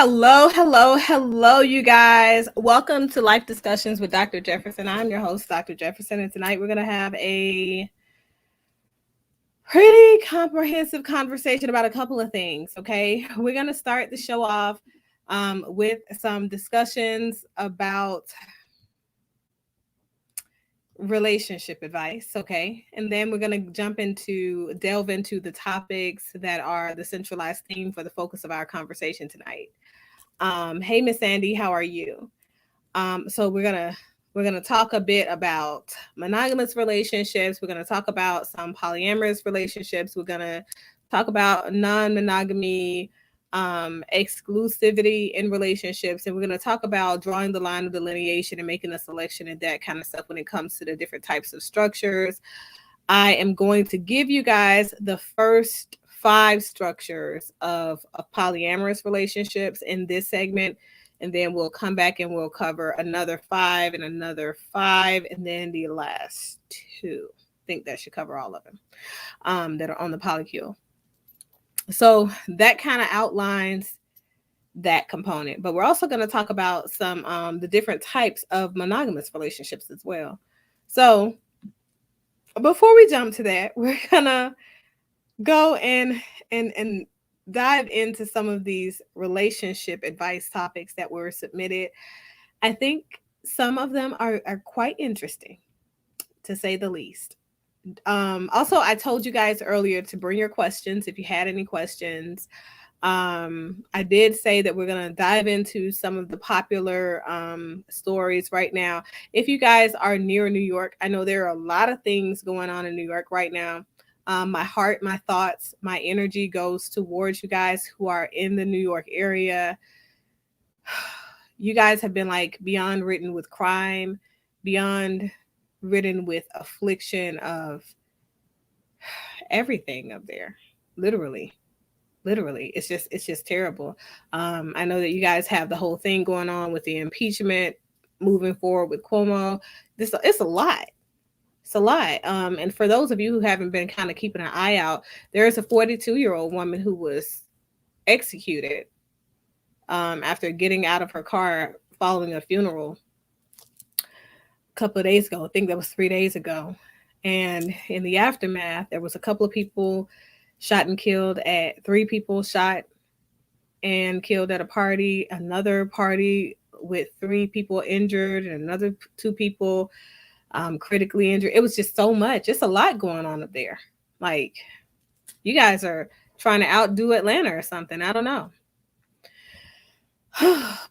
Hello, you guys. Welcome to Life Discussions with Dr. Jefferson. I'm your host, Dr. Jefferson, and tonight we're going to have a pretty comprehensive conversation about a couple of things, okay? We're going to start the show off with some discussions about relationship advice, okay? And then we're going to delve into the topics that are the centralized theme for the focus of our conversation tonight. Hey, Miss Sandy, how are you? So we're gonna talk a bit about monogamous relationships. We're gonna talk about some polyamorous relationships. We're gonna talk about non-monogamy, exclusivity in relationships, and we're gonna talk about drawing the line of delineation and making a selection and that kind of stuff when it comes to the different types of structures. I am going to give you guys the first 5 structures of polyamorous relationships in this segment, and then we'll come back and we'll cover another 5 and another 5, and then the last 2. I think that should cover all of them that are on the polycule. So that kind of outlines that component, but we're also going to talk about some the different types of monogamous relationships as well. So before we jump to that, we're gonna go and dive into some of these relationship advice topics that were submitted. I think some of them are quite interesting, to say the least. Also, I told you guys earlier to bring your questions if you had any questions. I did say that we're going to dive into some of the popular stories right now. If you guys are near New York, I know there are a lot of things going on in New York right now. My heart, my thoughts, my energy goes towards you guys who are in the New York area. You guys have been like beyond ridden with crime, beyond ridden with affliction of everything up there. Literally, it's just terrible. I know that you guys have the whole thing going on with the impeachment moving forward with Cuomo. It's a lot. It's a lot. And for those of you who haven't been kind of keeping an eye out, there's a 42-year-old woman who was executed after getting out of her car following a funeral a couple of days ago. I think that was 3 days ago. And in the aftermath, there was a couple of people shot and killed 3 people shot and killed at a party, another party with 3 people injured, and another 2 people critically injured. It was just so much. It's a lot going on up there. Like, you guys are trying to outdo Atlanta or something. I don't know.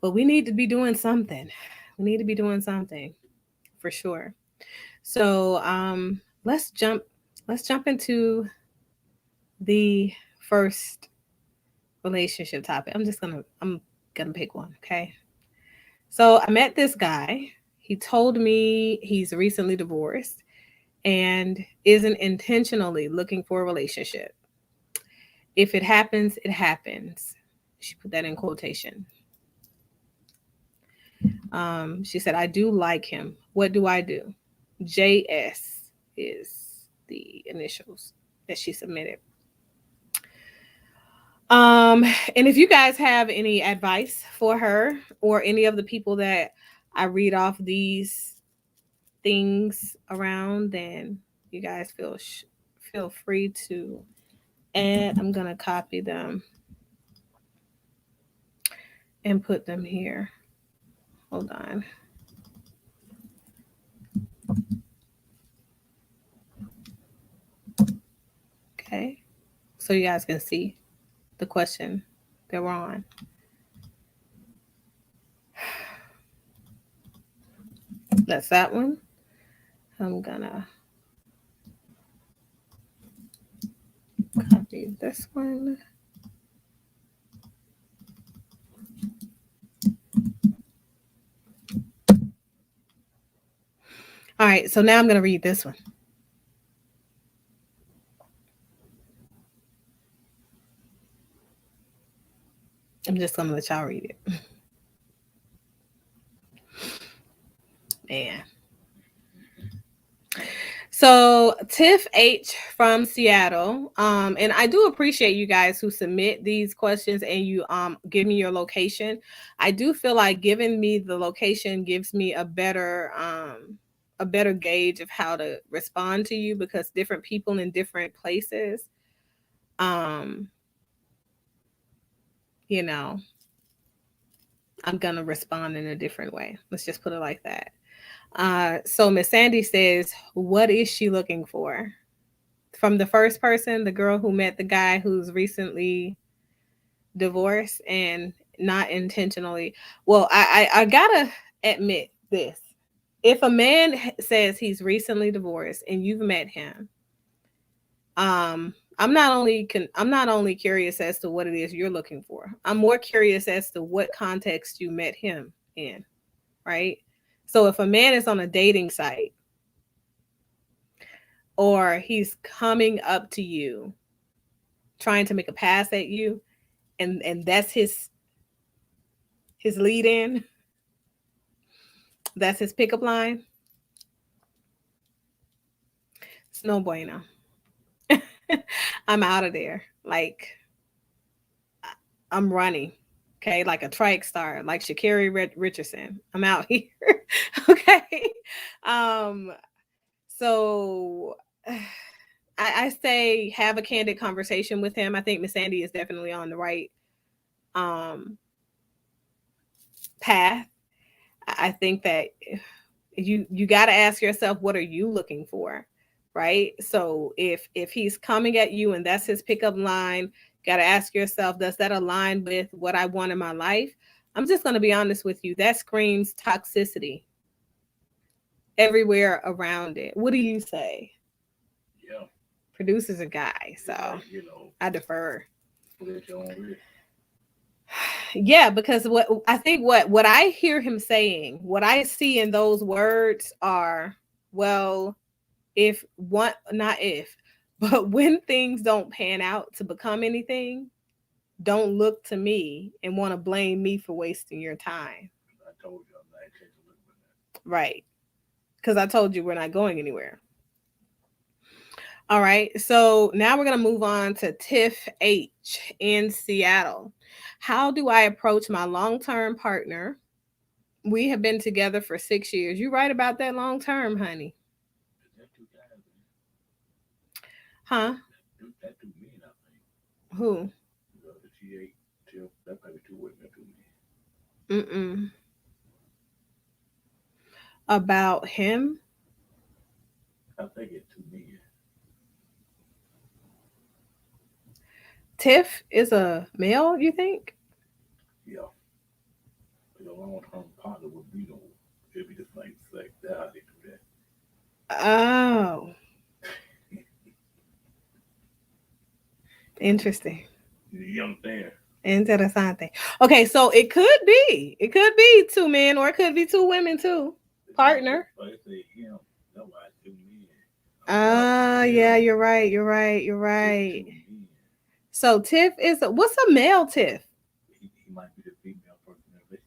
But we need to be doing something. We need to be doing something for sure. So let's jump into the first relationship topic. I'm gonna pick one, okay? So I met this guy. He told me he's recently divorced and isn't intentionally looking for a relationship. If it happens, it happens. She put that in quotation. She said, I do like him. What do I do? JS is the initials that she submitted. And if you guys have any advice for her or any of the people that I read off these things around, then you guys feel free to add. I'm gonna copy them and put them here. Hold on. Okay, so you guys can see the question that we're on. That's that one. I'm gonna copy this one. All right, so now I'm going to read this one. I'm just going to let y'all read it. Man. So Tiff H from Seattle, and I do appreciate you guys who submit these questions and you give me your location. I do feel like giving me the location gives me a better gauge of how to respond to you because different people in different places, um, you know, I'm gonna respond in a different way. Let's just put it like that. So Miss Sandy says, what is she looking for? From the first person, the girl who met the guy who's recently divorced and not intentionally. Well, I gotta admit this. If a man says he's recently divorced and you've met him, I'm not only curious as to what it is you're looking for. I'm more curious as to what context you met him in, right? So if a man is on a dating site or he's coming up to you trying to make a pass at you and that's his lead in, that's his pickup line, it's no bueno. I'm out of there. Like I'm running. Okay, like a trike star, like Sha'Carri Richardson. I'm out here. Okay. Um, so I say have a candid conversation with him. I think Miss Sandy is definitely on the right um path. I think that you got to ask yourself, what are you looking for, right? So if he's coming at you and that's his pickup line, got to ask yourself, does that align with what I want in my life? I'm just going to be honest with you, that screams toxicity everywhere around it. What do you say? Yeah. Producer's a guy, so I defer. Yeah, because what I think what I hear him saying, what I see in those words are, well, if one not if, but when things don't pan out to become anything, don't look to me and want to blame me for wasting your time. I told you I'm not taking a look at that. Right. Because I told you we're not going anywhere. All right. So now we're going to move on to Tiff H in Seattle. How do I approach my long term partner? We have been together for 6 years. You right about that long term, honey. Is that too bad? Huh? That too mean, I think. Who? If she ain't till that might be too women too mean. Mm-mm. About him? I think it's too mean. Tiff is a male, you think? Yeah. Because a long term partner would be no, it'd be the same sex. That's how they do that. Oh, interesting. You understand? Interesante. Okay, so it could be. It could be two men or it could be two women too. Partner. Like I say him, that's why it's too mean. Yeah, you're right. You're right. You're right. So Tiff is what's a male Tiff? He might be the female person in the relationship.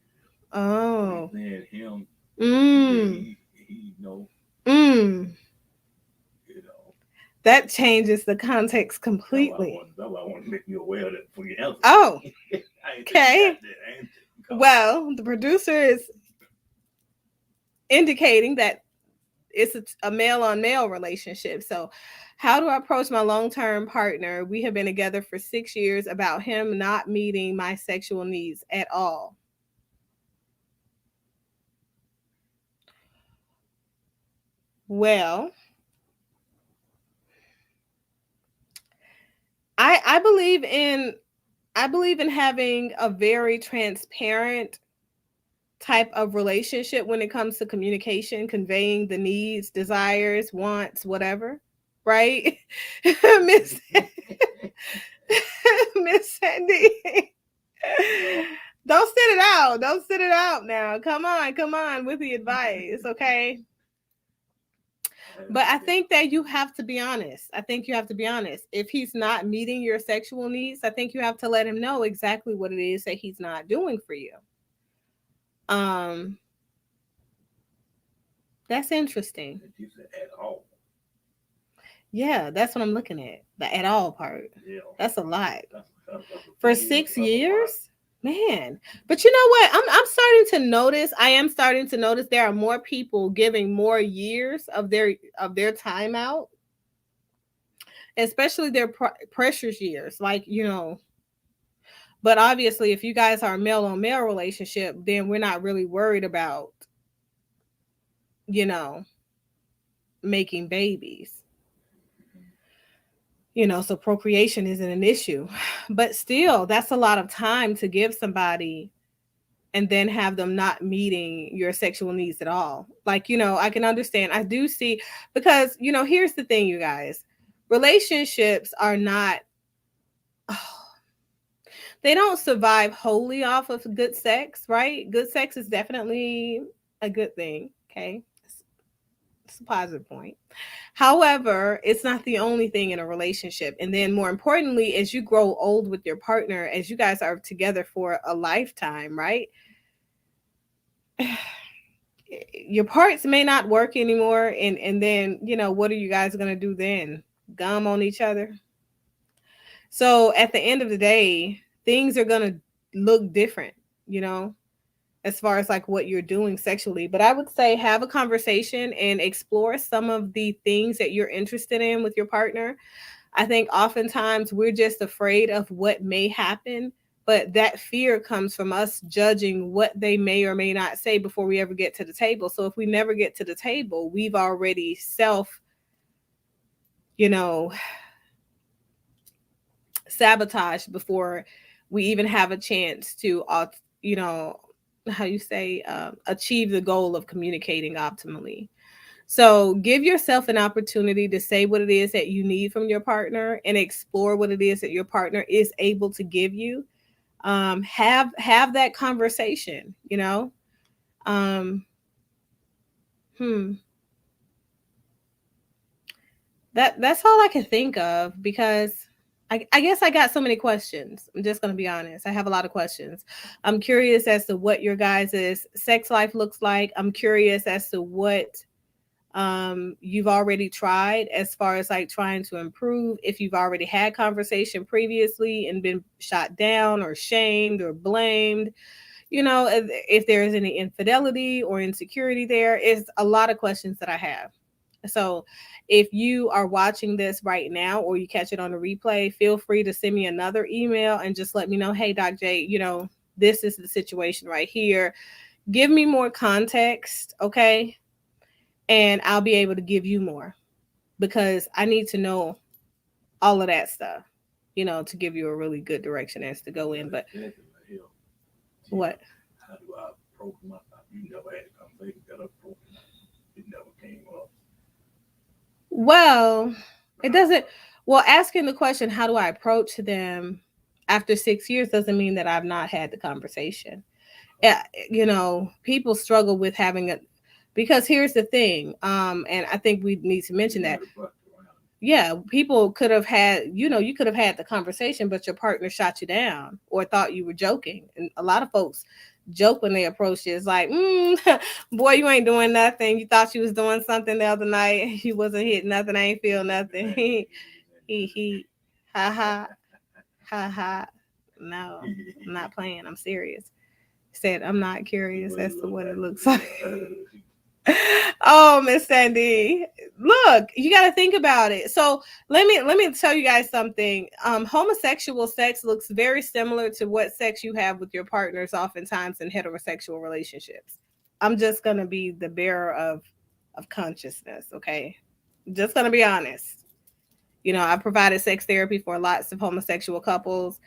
Oh. He's saying him. He know. Mm. You know. That changes the context completely. That's why I want to make you aware of that for your answer. Oh. Okay. Well, the producer is indicating that it's a male on male relationship. So, how do I approach my long term partner? We have been together for 6 years about him not meeting my sexual needs at all. Well, I believe in having a very transparent type of relationship when it comes to communication, conveying the needs, desires, wants, whatever. Right? Miss Miss Sandy. Don't sit it out. Don't sit it out now. Come on with the advice, okay? But I think that you have to be honest. I think you have to be honest. If he's not meeting your sexual needs, I think you have to let him know exactly what it is that he's not doing for you. Um, that's interesting. You said at all. Yeah, that's what I'm looking at. The at all part. Yeah, That's a lot. that's a For few years. six That's a lot. years? Man. But you know what? I'm starting to notice, I am starting to notice there are more people giving more years of their time out, especially their precious years. Like, but obviously if you guys are a male on male relationship, then we're not really worried about, you know, making babies. So procreation isn't an issue. But still, that's a lot of time to give somebody and then have them not meeting your sexual needs at all. Like, I can understand. I do see, because, here's the thing, you guys. Relationships are not, they don't survive wholly off of good sex, right? Good sex is definitely a good thing. Okay. It's a positive point. However, it's not the only thing in a relationship. And then, more importantly, as you grow old with your partner, as you guys are together for a lifetime, right? Your parts may not work anymore. And then, what are you guys going to do then? Gum on each other? So at the end of the day, things are going to look different, you know, as far as like what you're doing sexually. But I would say have a conversation and explore some of the things that you're interested in with your partner. I think oftentimes we're just afraid of what may happen, but that fear comes from us judging what they may or may not say before we ever get to the table. So if we never get to the table, we've already you know, sabotaged before we even have a chance to, you know, how you say, achieve the goal of communicating optimally. So give yourself an opportunity to say what it is that you need from your partner and explore what it is that your partner is able to give you. Have that conversation, Um, hmm. That's all I can think of, because I guess I got so many questions. I'm just gonna be honest. I have a lot of questions. I'm curious as to what your guys' sex life looks like. I'm curious as to what you've already tried as far as like trying to improve, if you've already had conversation previously and been shot down or shamed or blamed, if there is any infidelity or insecurity. There is a lot of questions that I have. So if you are watching this right now or you catch it on the replay, feel free to send me another email and just let me know, hey, Doc J, this is the situation right here. Give me more context, okay? And I'll be able to give you more, because I need to know all of that stuff, to give you a really good direction as to go in. But But exactly, hell, gee, what? how do I approach my? You never had a conversation that approach. It never came up. Well, it doesn't. Well, asking the question, how do I approach them after 6 years, doesn't mean that I've not had the conversation. Uh, People struggle with having a, because here's the thing, and I think we need to mention that. Yeah, people could have had, you could have had the conversation, but your partner shot you down or thought you were joking. And a lot of folks joke when they approach you. It's like, boy, you ain't doing nothing. You thought you was doing something the other night. You wasn't hitting nothing. I ain't feel nothing. He, ha ha, ha ha. No, I'm not playing. I'm serious. Said I'm not curious as to what it looks like. Oh, Miss Sandy, look, you got to think about it. So let me tell you guys something. Homosexual sex looks very similar to what sex you have with your partners, oftentimes in heterosexual relationships. I'm just gonna be the bearer of consciousness, okay? Just gonna be honest. I provided sex therapy for lots of homosexual couples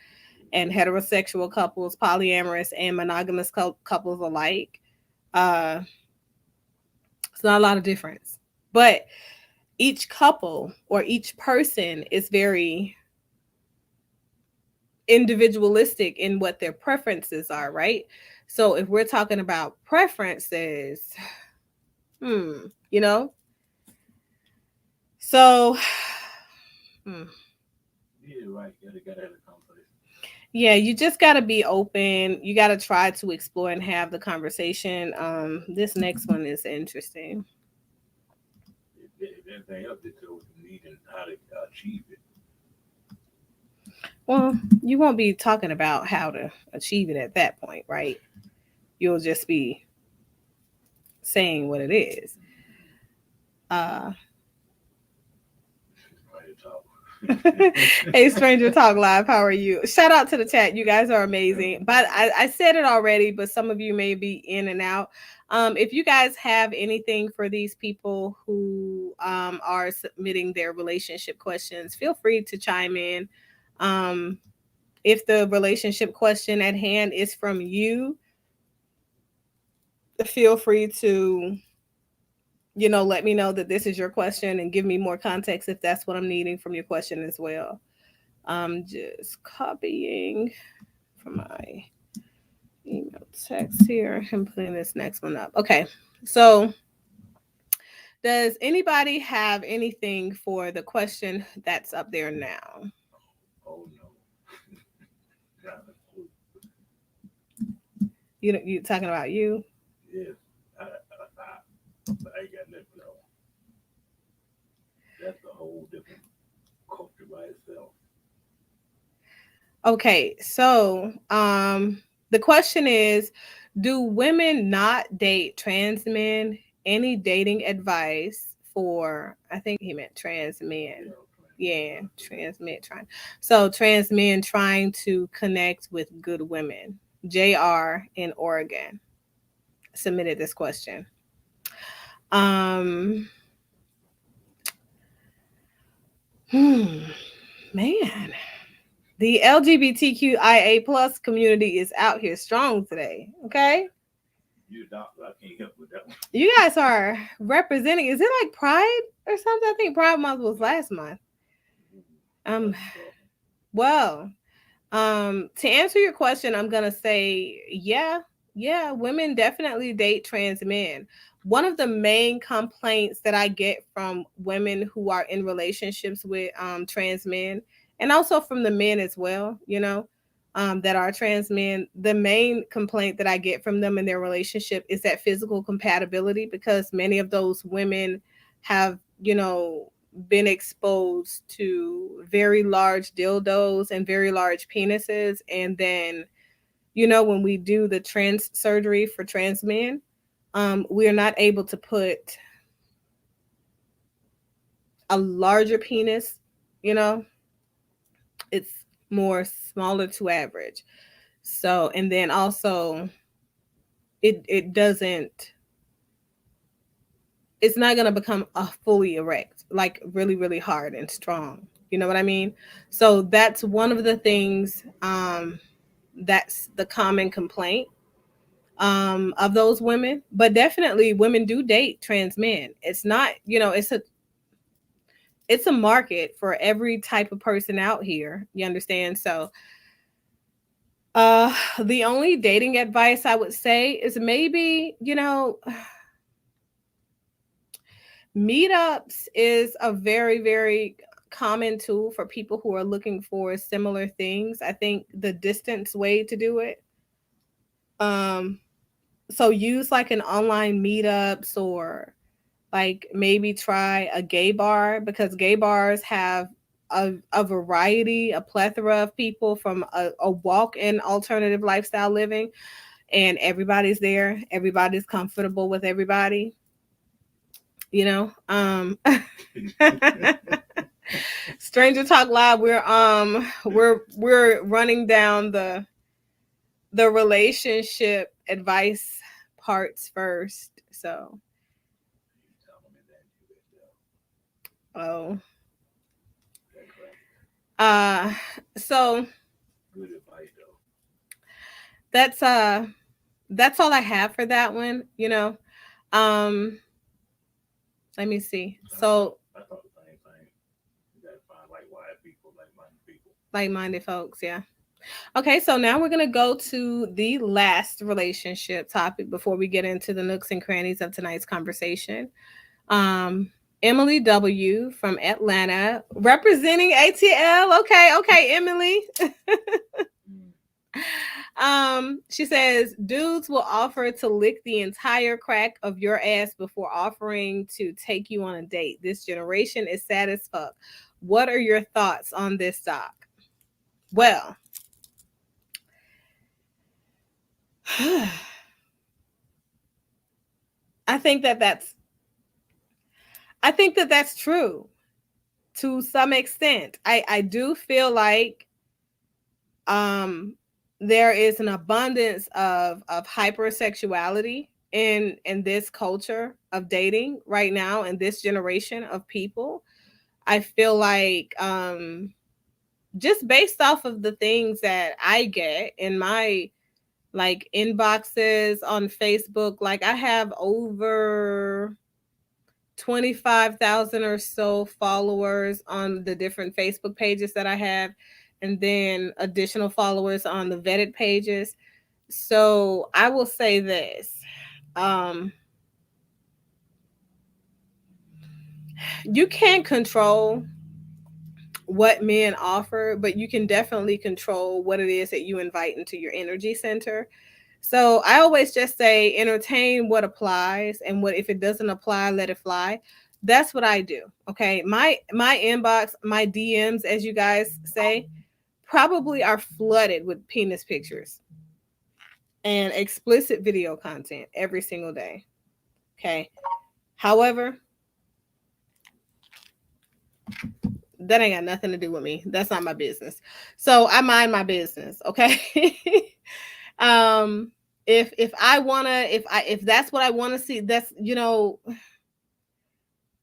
and heterosexual couples, polyamorous and monogamous couples alike. Uh, it's not a lot of difference, but each couple or each person is very individualistic in what their preferences are, right? So if we're talking about preferences, hmm, you know, so hmm, Yeah, right. Gotta have a conversation. yeah, you just got to be open. You got to try to explore and have the conversation. This next one is interesting. If anything else, they tell what you need and how to achieve it. Well, you won't be talking about how to achieve it at that point, right? You'll just be saying what it is. Uh, Right to talk. hey, Stranger Talk Live, how are you? Shout out to the chat. You guys are amazing. But I said it already, but some of you may be in and out. If you guys have anything for these people who are submitting their relationship questions, feel free to chime in. Um, if the relationship question at hand is from you, feel free to let me know that this is your question and give me more context if that's what I'm needing from your question as well. I'm just copying from my email text here and putting this next one up. Okay. So, does anybody have anything for the question that's up there now? Oh no. Not a clue. You talking about you? Yes. I ain't got nothing else. That's a whole different culture by itself. Okay. So, the question is, do women not date trans men? Any dating advice for, I think he meant trans men. Yeah, Yeah, trans men trying. So trans men trying to connect with good women. JR in Oregon submitted this question. Um hmm, man. The LGBTQIA plus community is out here strong today. Okay. you a doctor, I can't help with that one. You guys are representing, is it like Pride or something? I think Pride Month was last month. Um That's tough. well, to answer your question, I'm gonna say yeah, women definitely date trans men. One of the main complaints that I get from women who are in relationships with trans men, and also from the men as well, that are trans men, the main complaint that I get from them in their relationship is that physical compatibility, because many of those women have, been exposed to very large dildos and very large penises. And then, when we do the trans surgery for trans men, we are not able to put a larger penis, you know, it's more smaller to average. So, and then also it doesn't, it's not going to become a fully erect, like really, really hard and strong. You know what I mean? So that's one of the things, that's the common complaint of those women. But definitely women do date trans men. It's not, it's a market for every type of person out here. You understand? So the only dating advice I would say is maybe, meetups is a very, very common tool for people who are looking for similar things. I think the distance way to do it. Um, so use like an online meetups, or like maybe try a gay bar, because gay bars have a variety, a plethora of people from a walk-in alternative lifestyle living, and everybody's there. Everybody's comfortable with everybody, you know. Stranger Talk Live, we're running down the relationship advice parts first. So, You telling me that you oh, that crazy. uh, so Good advice though. that's that's all I have for that one. Um, let me see. So, I thought the same thing. You gotta find like wise people, like minded people. like-minded folks, yeah. Okay, so now we're gonna go to the last relationship topic before we get into the nooks and crannies of tonight's conversation. Um, Emily W from Atlanta, representing ATL. Okay, Emily. Mm. She says dudes will offer to lick the entire crack of your ass before offering to take you on a date. This generation is sad as fuck. What are your thoughts on this, Doc? Well, I think that that's I think that that's true to some extent. I do feel like um there is an abundance of hypersexuality in this culture of dating right now in this generation of people. I feel like just based off of the things that I get in my like inboxes on Facebook, like I have over 25,000 or so followers on the different Facebook pages that I have, and then additional followers on the vetted pages. So I will say this. Um, you can't control what men offer, but you can definitely control what it is that you invite into your energy center. So I always just say entertain what applies, and what if it doesn't apply, let it fly. That's what I do. Okay. My inbox, my DMs, as you guys say, probably are flooded with penis pictures and explicit video content every single day. Okay. However, that ain't got nothing to do with me. That's not my business. So I mind my business. Okay. um if I wanna, if that's what I want to see, that's, you know,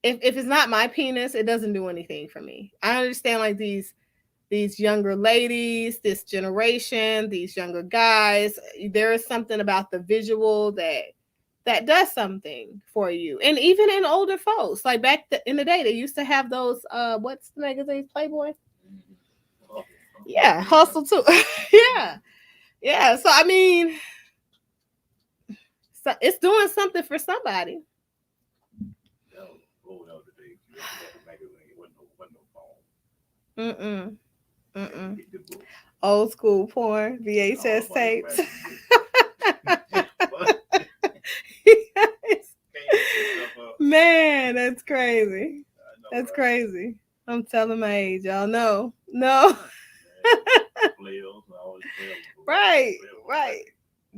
if it's not my penis, it doesn't do anything for me. I understand like these younger ladies, this generation, these younger guys, there is something about the visual that does something for you. And even in older folks, like in the day, they used to have those what's the magazines, Playboy? Yeah, Hustle too. Yeah. Yeah. So I mean, so it's doing something for somebody. Mm-mm. Mm-mm. Old school porn, VHS tapes. Man, that's crazy. That's crazy. I'm telling my age, y'all. No, no. Right, right.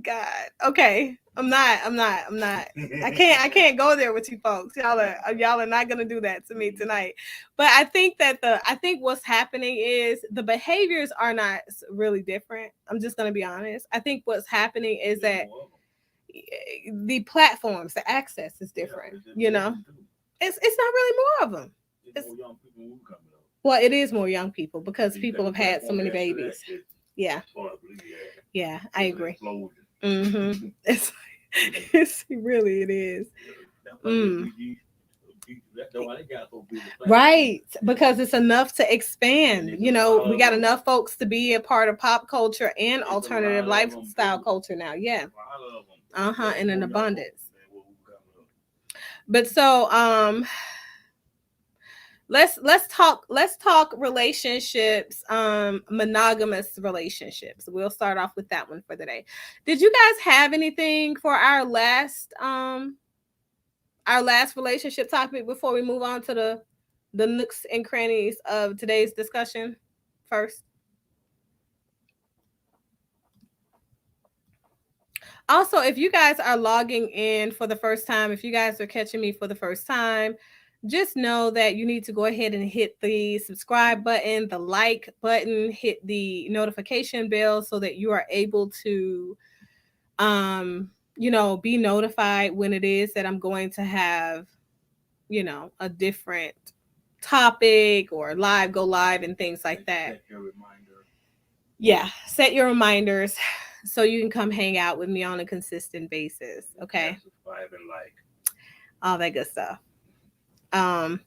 God. Okay. I'm not. I can't go there with you folks. Y'all are not gonna do that to me tonight. But I think what's happening is the behaviors are not really different. I'm just gonna be honest. I think what's happening is that the platforms, the access is different. You know, it's not really more of them. It's, well, it is more young people because people have had so many babies. Yeah, yeah, I agree. Mm-hmm. It really it is. Mm. Right, because it's enough to expand. You know, we got enough folks to be a part of pop culture and alternative lifestyle culture now. Yeah. Uh-huh, in an abundance. But so let's talk relationships, monogamous relationships. We'll start off with that one for the day. Did you guys have anything for our last relationship topic before we move on to the nooks and crannies of today's discussion first? Also, if you guys are logging in for the first time, if you guys are catching me for the first time, just know that you need to go ahead and hit the subscribe button, the like button, hit the notification bell so that you are able to be notified when it is that I'm going to have, a different topic or go live and things like that. Yeah, set your reminders so you can come hang out with me on a consistent basis. Okay. All that good stuff. Um,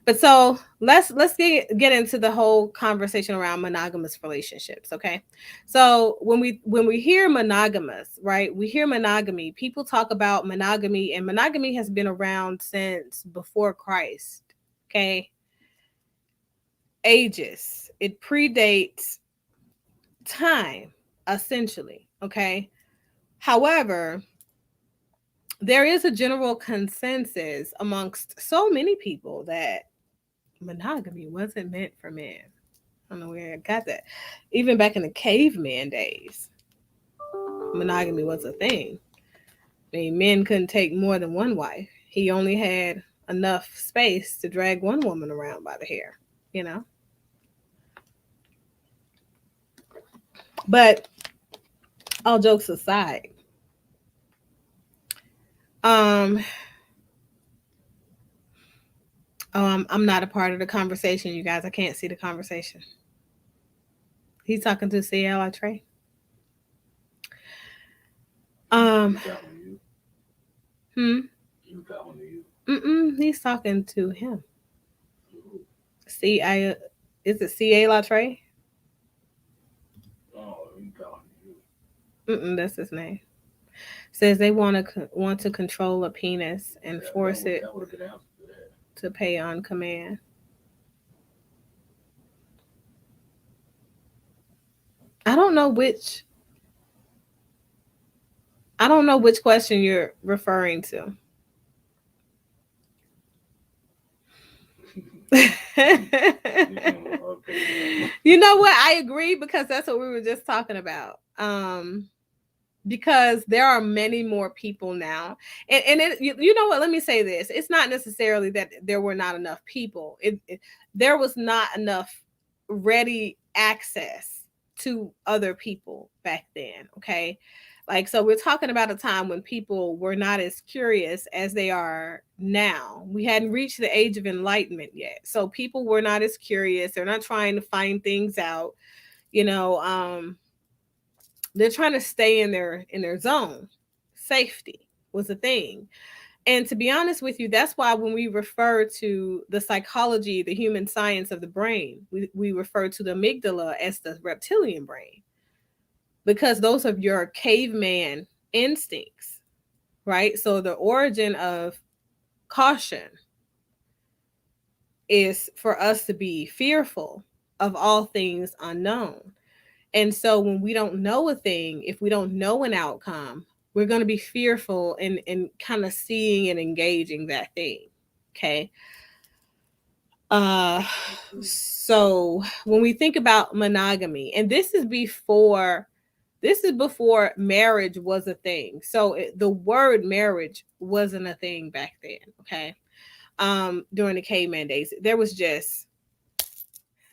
but so let's get into the whole conversation around monogamous relationships. Okay. So when we hear monogamous, right, we hear monogamy. People talk about monogamy, and monogamy has been around since before Christ. Okay. Ages. It predates time, essentially. Okay. However, there is a general consensus amongst so many people that monogamy wasn't meant for men. I don't know where I got that. Even back in the caveman days, monogamy was a thing. I mean, men couldn't take more than one wife. He only had enough space to drag one woman around by the hair, you know? But all jokes aside, um, I'm not a part of the conversation, you guys. I can't see the conversation. He's talking to CL Trey. Um, You talking to you? hmm. You talking to you? He's talking to him. Ooh. C I is it CA Latre? Oh, you talking to you? That's his name. Says they want to control a penis and force it That would have been answer to that. to pay on command. I don't know which I don't know which question you're referring to. Okay, You know what? I agree because that's what we were just talking about. Because there are many more people now, and you know what? Let me say this: it's not necessarily that there were not enough people. There was not enough ready access to other people back then. Okay, like so we're talking about a time when people were not as curious as they are now. We hadn't reached the age of enlightenment yet, so people were not as curious. They're not trying to find things out. You know, they're trying to stay in their zone. Safety was a thing. And to be honest with you, that's why when we refer to the psychology, the human science of the brain, we refer to the amygdala as the reptilian brain, because those are your caveman instincts, right? So the origin of caution is for us to be fearful of all things unknown. And so when we don't know a thing, if we don't know an outcome, we're going to be fearful and kind of seeing and engaging that thing. Okay. Uh so when we think about monogamy, and this is before marriage was a thing. So the word marriage wasn't a thing back then, okay? During the caveman days, there was just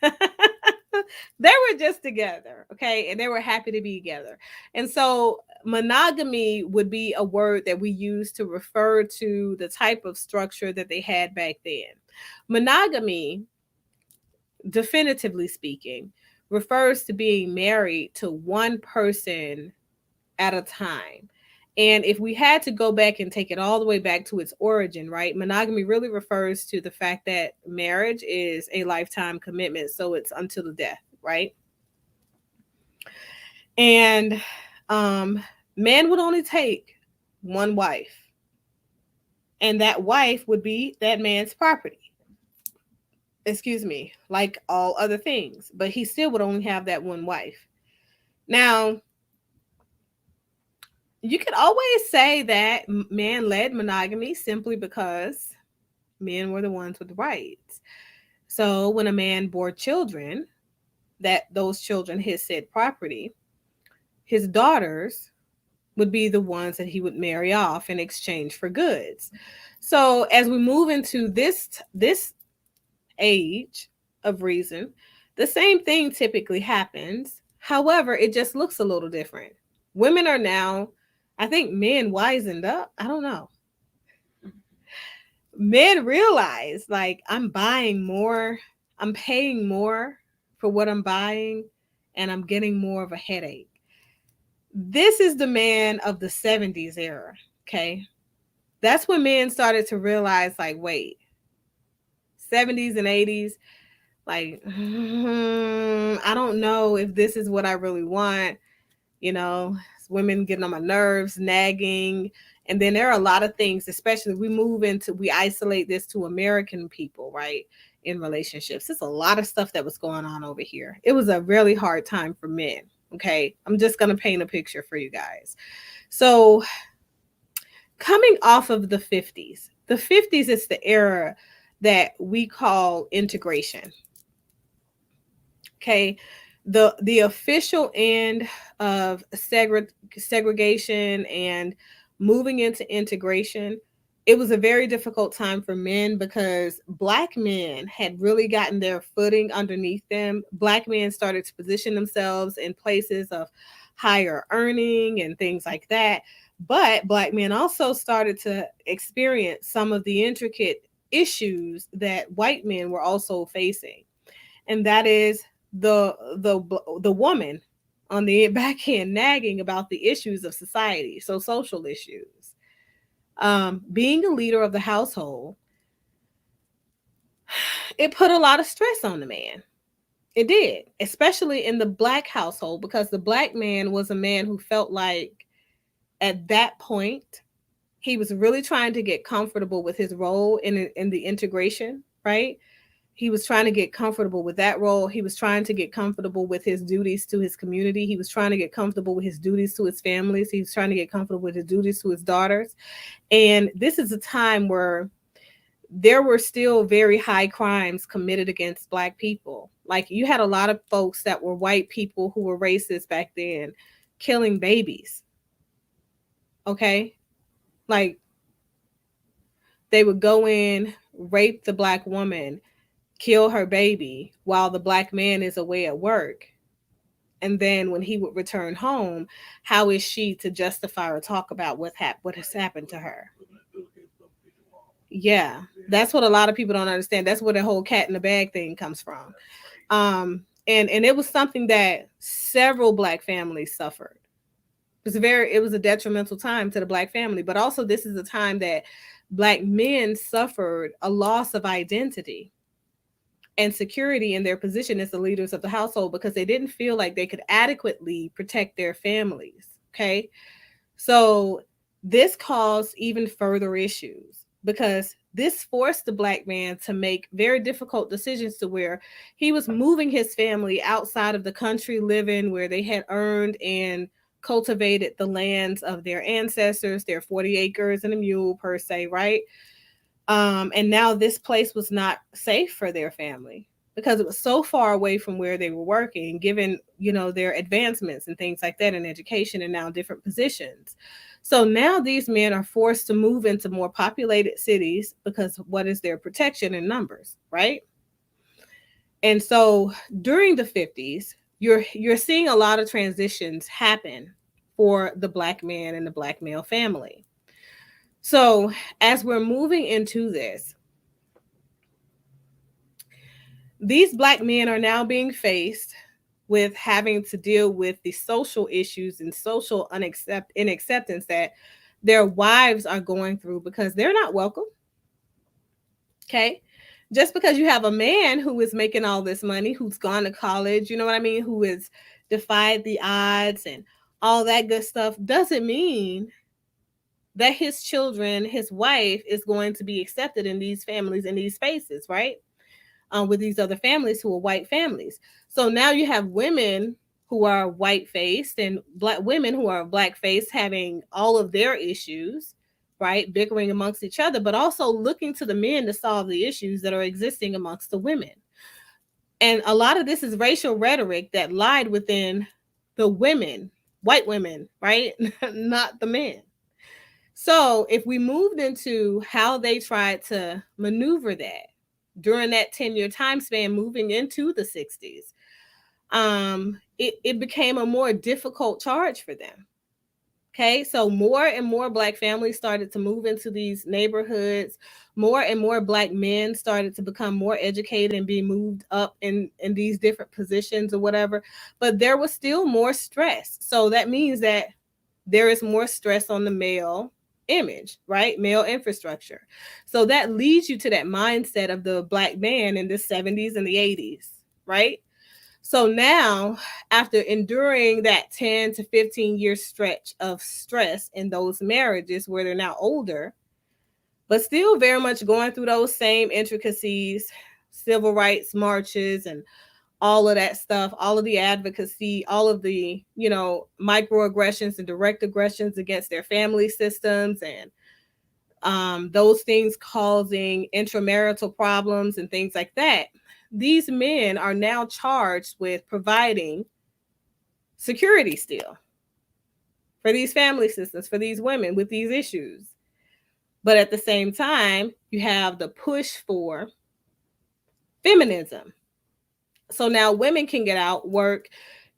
they were just together, okay, and they were happy to be together. And so monogamy would be a word that we use to refer to the type of structure that they had back then. Monogamy, definitively speaking, refers to being married to one person at a time. And if we had to go back and take it all the way back to its origin, right? Monogamy really refers to the fact that marriage is a lifetime commitment. So it's until the death, right? And um, man would only take one wife, and that wife would be that man's property. Excuse me, like all other things, but he still would only have that one wife. Now, you could always say that man led monogamy simply because men were the ones with the rights. So when a man bore children, that those children his said property, his daughters would be the ones that he would marry off in exchange for goods. So as we move into this age of reason, the same thing typically happens. However, it just looks a little different. Women are now, I think men wisened up. I don't know. Men realize like I'm buying more, I'm paying more for what I'm buying, and I'm getting more of a headache. This is the man of the 70s era. Okay. That's when men started to realize, like, wait, 70s and 80s, like, I don't know if this is what I really want. You know, women getting on my nerves, nagging. And then there are a lot of things, especially we isolate this to American people, right? In relationships. There's a lot of stuff that was going on over here. It was a really hard time for men. Okay, I'm just going to paint a picture for you guys. So, coming off of the 50s is the era that we call integration. Okay, the official end of segregation and moving into integration. It was a very difficult time for men because black men had really gotten their footing underneath them. Black men started to position themselves in places of higher earning and things like that. But black men also started to experience some of the intricate issues that white men were also facing, and that is the woman on the back end nagging about the issues of society, so social issues. Being a leader of the household, it put a lot of stress on the man. It did, especially in the black household, because the black man was a man who felt like at that point he was really trying to get comfortable with his role in the integration, right? He was trying to get comfortable with that role. He was trying to get comfortable with his duties to his community. He was trying to get comfortable with his duties to his families. He was trying to get comfortable with his duties to his daughters. And this is a time where there were still very high crimes committed against black people. Like, you had a lot of folks that were white people who were racist back then killing babies. Okay? Like, they would go in, rape the black woman, kill her baby while the black man is away at work. And then when he would return home, how is she to justify or talk about what has happened to her? Yeah, that's what a lot of people don't understand. That's where the whole cat in the bag thing comes from. And it was something that several black families suffered. It was a detrimental time to the black family, but also this is a time that black men suffered a loss of identity and security in their position as the leaders of the household because they didn't feel like they could adequately protect their families. Okay. So this caused even further issues because this forced the black man to make very difficult decisions to where he was moving his family outside of the country, living where they had earned and cultivated the lands of their ancestors, their 40 acres and a mule per se, right? And now this place was not safe for their family because it was so far away from where they were working, given, their advancements and things like that in education and now different positions. So now these men are forced to move into more populated cities because what is their protection in numbers, right? And so during the 50s, you're seeing a lot of transitions happen for the black man and the black male family. So as we're moving into this, these black men are now being faced with having to deal with the social issues and social inacceptance that their wives are going through because they're not welcome. Okay. Just because you have a man who is making all this money, who's gone to college, you know what I mean, who has defied the odds and all that good stuff, doesn't mean that his children, his wife, is going to be accepted in these families, in these spaces, right? With these other families who are white families. So now you have women who are white faced and black women who are black faced having all of their issues, right? Bickering amongst each other, but also looking to the men to solve the issues that are existing amongst the women. And a lot of this is racial rhetoric that lied within the women, white women, right? Not the men. So if we moved into how they tried to maneuver that during that 10-year time span, moving into the 60s, it became a more difficult charge for them. Okay, so more and more black families started to move into these neighborhoods. More and more black men started to become more educated and be moved up in these different positions or whatever. But there was still more stress. So that means that there is more stress on the male image, right? Male infrastructure. So that leads you to that mindset of the black man in the 70s and the 80s, right? So now, after enduring that 10 to 15-year stretch of stress in those marriages where they're now older, but still very much going through those same intricacies, civil rights marches, and all of that stuff, all of the advocacy, all of the, microaggressions and direct aggressions against their family systems, and those things causing intramarital problems and things like that. These men are now charged with providing security still for these family systems, for these women with these issues. But at the same time, you have the push for feminism. So now women can get out, work,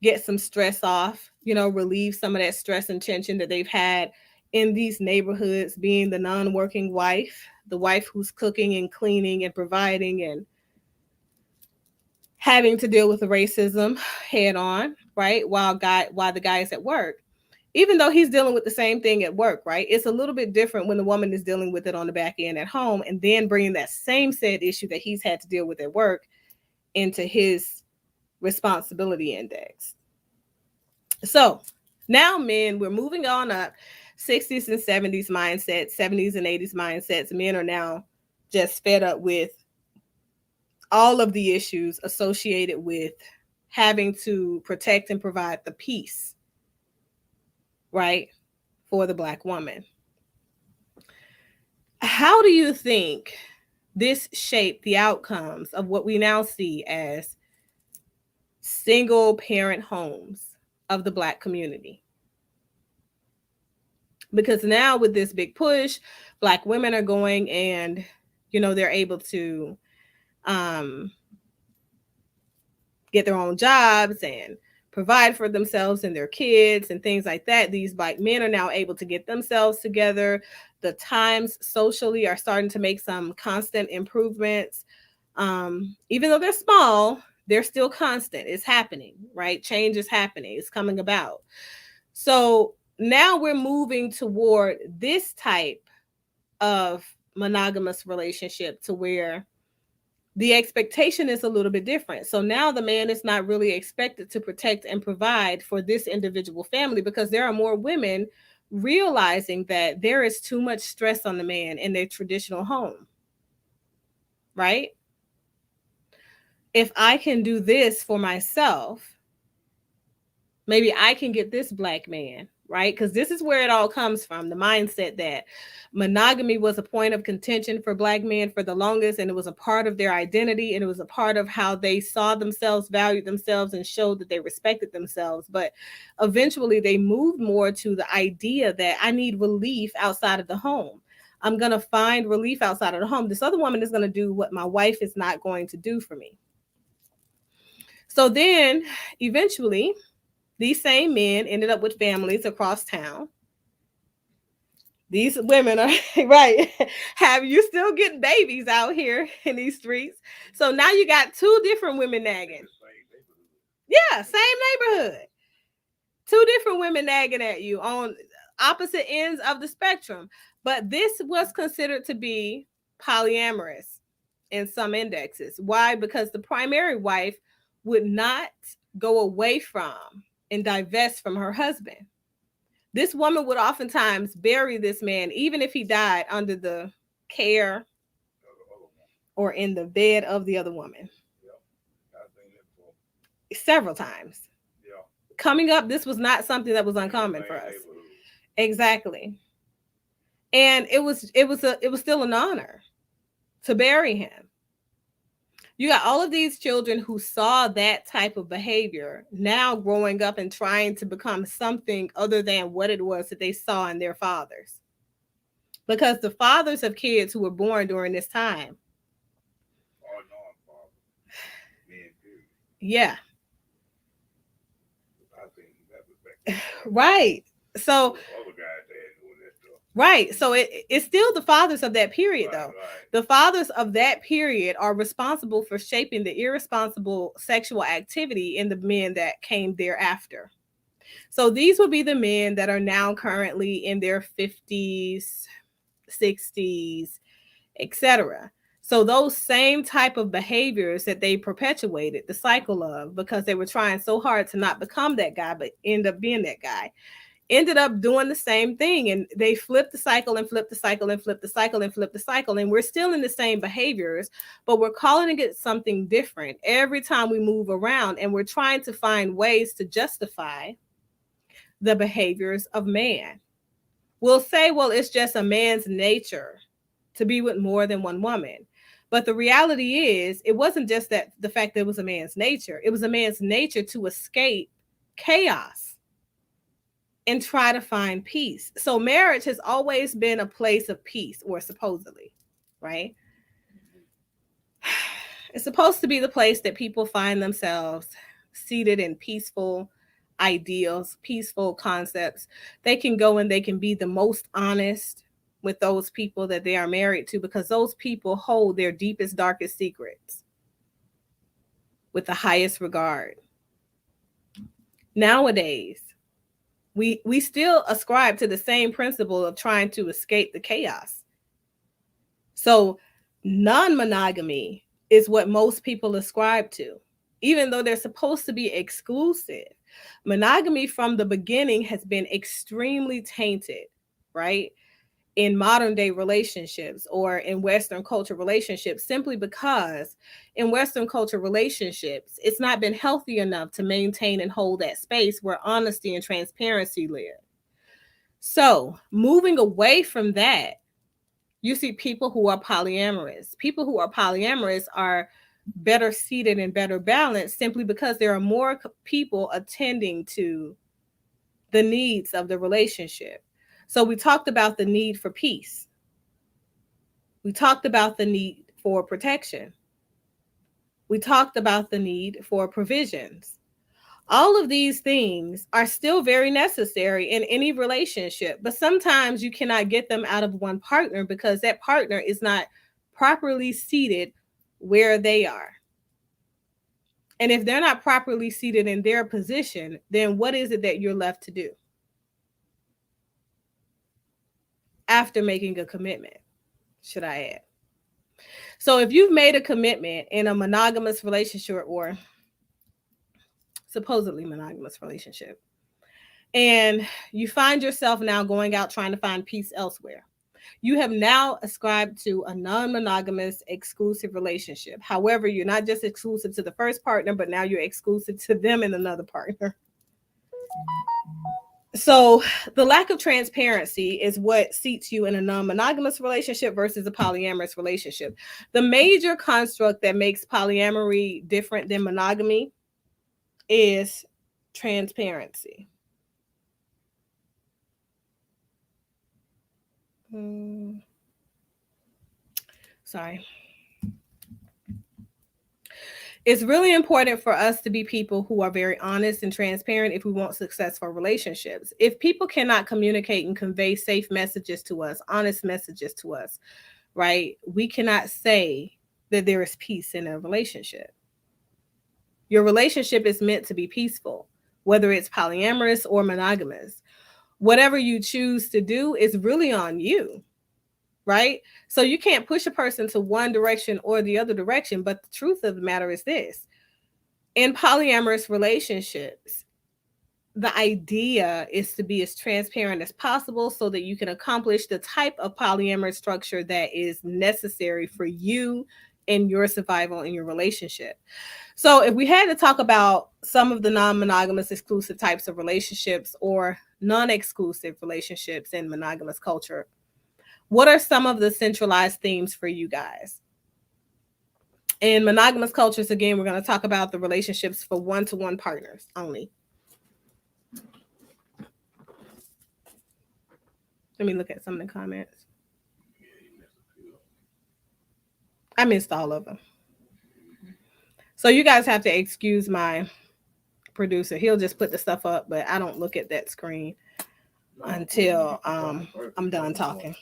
get some stress off, relieve some of that stress and tension that they've had in these neighborhoods, being the non-working wife, the wife who's cooking and cleaning and providing and having to deal with the racism head on, right? While the guy is at work. Even though he's dealing with the same thing at work, right? It's a little bit different when the woman is dealing with it on the back end at home, and then bringing that same said issue that he's had to deal with at work into his responsibility index. So now men, we're moving on up. 60s and 70s mindsets, 70s and 80s mindsets. Men are now just fed up with all of the issues associated with having to protect and provide the peace, right, for the Black woman. How do you think this shaped the outcomes of what we now see as single parent homes of the Black community? Because now with this big push, Black women are going and, they're able to get their own jobs and provide for themselves and their kids and things like that. These Black men are now able to get themselves together. The times socially are starting to make some constant improvements. Even though they're small, they're still constant. It's happening, right? Change is happening. It's coming about. So now we're moving toward this type of monogamous relationship to where the expectation is a little bit different. So now the man is not really expected to protect and provide for this individual family, because there are more women realizing that there is too much stress on the man in their traditional home, right? If I can do this for myself, maybe I can get this Black man, right? Because this is where it all comes from, the mindset that monogamy was a point of contention for Black men for the longest, and it was a part of their identity, and it was a part of how they saw themselves, valued themselves, and showed that they respected themselves. But eventually they moved more to the idea that I need relief outside of the home. I'm going to find relief outside of the home. This other woman is going to do what my wife is not going to do for me. So then eventually these same men ended up with families across town. These women are, right, have you still getting babies out here in these streets? So now you got two different women nagging. Yeah, same neighborhood. Two different women nagging at you on opposite ends of the spectrum. But this was considered to be polyamorous in some indexes. Why? Because the primary wife would not go away from and divest from her husband. This woman would oftentimes bury this man, even if he died, under the care or in the bed of the other woman. Several times. Coming up, this was not something that was uncommon for us. Exactly. And it was still an honor to bury him. You got all of these children who saw that type of behavior now growing up and trying to become something other than what it was that they saw in their fathers. Because the fathers of kids who were born during this time. Yeah. Right. So right. So it's still the fathers of that period, though. Right. The fathers of that period are responsible for shaping the irresponsible sexual activity in the men that came thereafter. So these would be the men that are now currently in their 50s, 60s, etc. So those same type of behaviors that they perpetuated the cycle of, because they were trying so hard to not become that guy, but end up being that guy. ended up doing the same thing, and they flipped the cycle and flipped the cycle and flipped the cycle and flipped the cycle, and we're still in the same behaviors, but we're calling it something different every time we move around, and we're trying to find ways to justify the behaviors of man. We'll say, well, it's just a man's nature to be with more than one woman. But the reality is, it wasn't just that the fact that it was a man's nature, it was a man's nature to escape chaos and try to find peace. So marriage has always been a place of peace, or supposedly, right? It's supposed to be the place that people find themselves seated in peaceful ideals, peaceful concepts. They can go and they can be the most honest with those people that they are married to, because those people hold their deepest, darkest secrets with the highest regard. Nowadays, we still ascribe to the same principle of trying to escape the chaos. So non-monogamy is what most people ascribe to, even though they're supposed to be exclusive. Monogamy from the beginning has been extremely tainted, right? In modern day relationships or in Western culture relationships, simply because in Western culture relationships, it's not been healthy enough to maintain and hold that space where honesty and transparency live. So, moving away from that, you see people who are polyamorous. People who are polyamorous are better seated and better balanced simply because there are more people attending to the needs of the relationship. So we talked about the need for peace. We talked about the need for protection. We talked about the need for provisions. All of these things are still very necessary in any relationship, but sometimes you cannot get them out of one partner because that partner is not properly seated where they are. And if they're not properly seated in their position, then what is it that you're left to do after making a commitment, should I add? So if you've made a commitment in a monogamous relationship or supposedly monogamous relationship, and you find yourself now going out trying to find peace elsewhere, you have now ascribed to a non-monogamous exclusive relationship. However, you're not just exclusive to the first partner, but now you're exclusive to them and another partner. So the lack of transparency is what seats you in a non-monogamous relationship versus a polyamorous relationship. The major construct that makes polyamory different than monogamy is transparency. Sorry. It's really important for us to be people who are very honest and transparent if we want successful relationships. If people cannot communicate and convey safe messages to us, honest messages to us, right, we cannot say that there is peace in a relationship. Your relationship is meant to be peaceful, whether it's polyamorous or monogamous. Whatever you choose to do is really on you, right? So you can't push a person to one direction or the other direction. But the truth of the matter is this: in polyamorous relationships, the idea is to be as transparent as possible so that you can accomplish the type of polyamorous structure that is necessary for you and your survival in your relationship. So if we had to talk about some of the non-monogamous exclusive types of relationships or non-exclusive relationships in monogamous culture, what are some of the centralized themes for you guys? In monogamous cultures, again, we're going to talk about the relationships for one-to-one partners only. Let me look at some of the comments. I missed all of them. So you guys have to excuse my producer. He'll just put the stuff up, but I don't look at that screen until I'm done talking.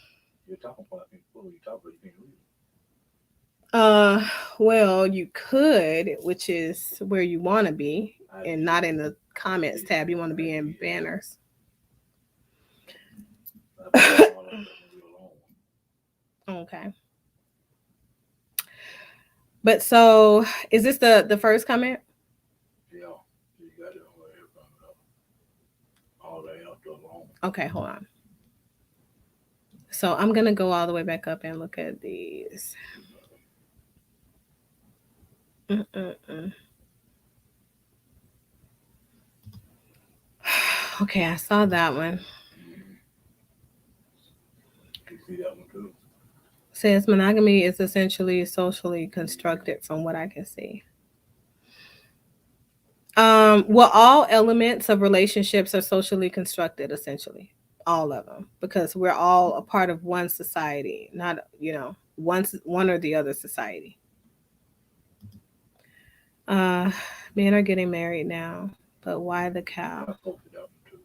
You're talking about people. You talk, but you can't read. Well, you could, which is where you want to be, and not in the comments tab. You want to be in banners. Okay. But so, is this the first comment? Yeah, you got it all the way from all the way up to long. Okay, hold on. So I'm gonna go all the way back up and look at these. Mm-mm-mm. Okay, I saw that one. You see that one too? Says monogamy is essentially socially constructed from what I can see. Well, all elements of relationships are socially constructed, essentially, all of them, because we're all a part of one society, not one or the other society. Uh, Men are getting married now, but why the cow? I posted that one too.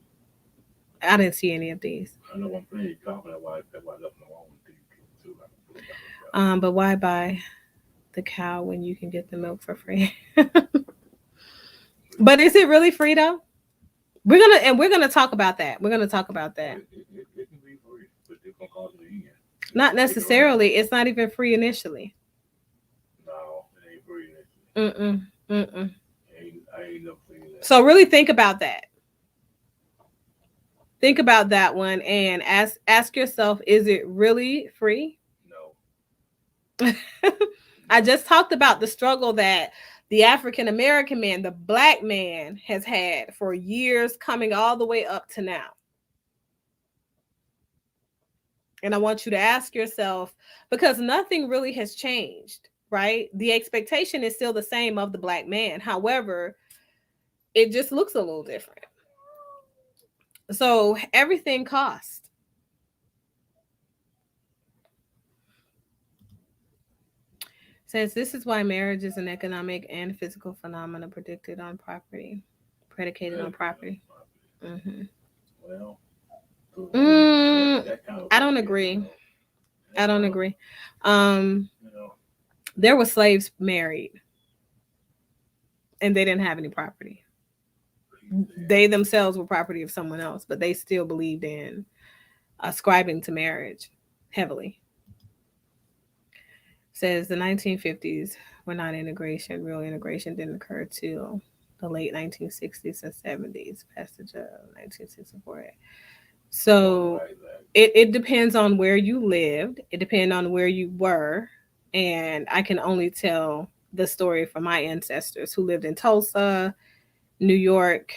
I didn't see any of these. I know one thing you're talking about. That's why I left my own thing too. I can put it back up there. But why buy the cow when you can get the milk for free? But is it really free though? We're gonna talk about that. We're gonna talk about that. It can be free, but it's gonna cost in the end. Not Later on, necessarily. It's not even free initially. no, it ain't free. Mm-mm. Mm-mm. I ain't never seen that. So really think about that. Think about that one and ask yourself, is it really free? No, I no. just talked about the struggle that the African American man, the black man, has had for years, coming all the way up to now. And I want you to ask yourself, because nothing really has changed, right? The expectation is still the same of the black man. However, it just looks a little different. So everything costs. Says this is why marriage is an economic and physical phenomenon predicated on property. Hmm. Well, so Mm, that kind of I work don't is, agree. I you don't know, agree. Um, you know, there were slaves married, and they didn't have any property. They themselves were property of someone else, but they still believed in ascribing to marriage heavily. Says the 1950s were not integration. Real integration didn't occur till the late 1960s and 70s, passage of 1964. So right, right. it depends on where you lived. It depends on where you were. And I can only tell the story from my ancestors who lived in Tulsa, New York,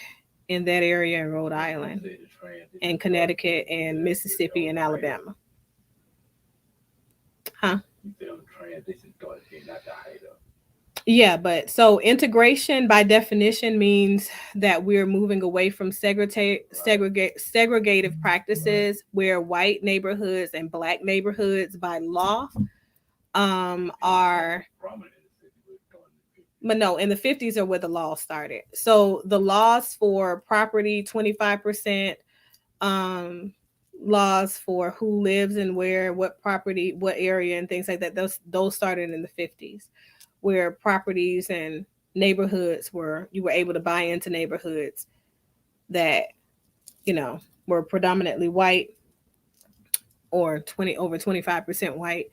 in that area, in Rhode Island, Say the transition and started Connecticut, and Mississippi, and Alabama. Huh? You say the transition started getting out the height of. Yeah, but so integration by definition means that we're moving away from segregative practices where white neighborhoods and black neighborhoods by law are, Prominent in the city was starting to but no, in the 50s are where the law started. So the laws for property, 25%, um laws for who lives and where, what property, what area, and things like that, those started in the 50s, where properties and neighborhoods were, you were able to buy into neighborhoods that, you know, were predominantly white or 20 over 25% white.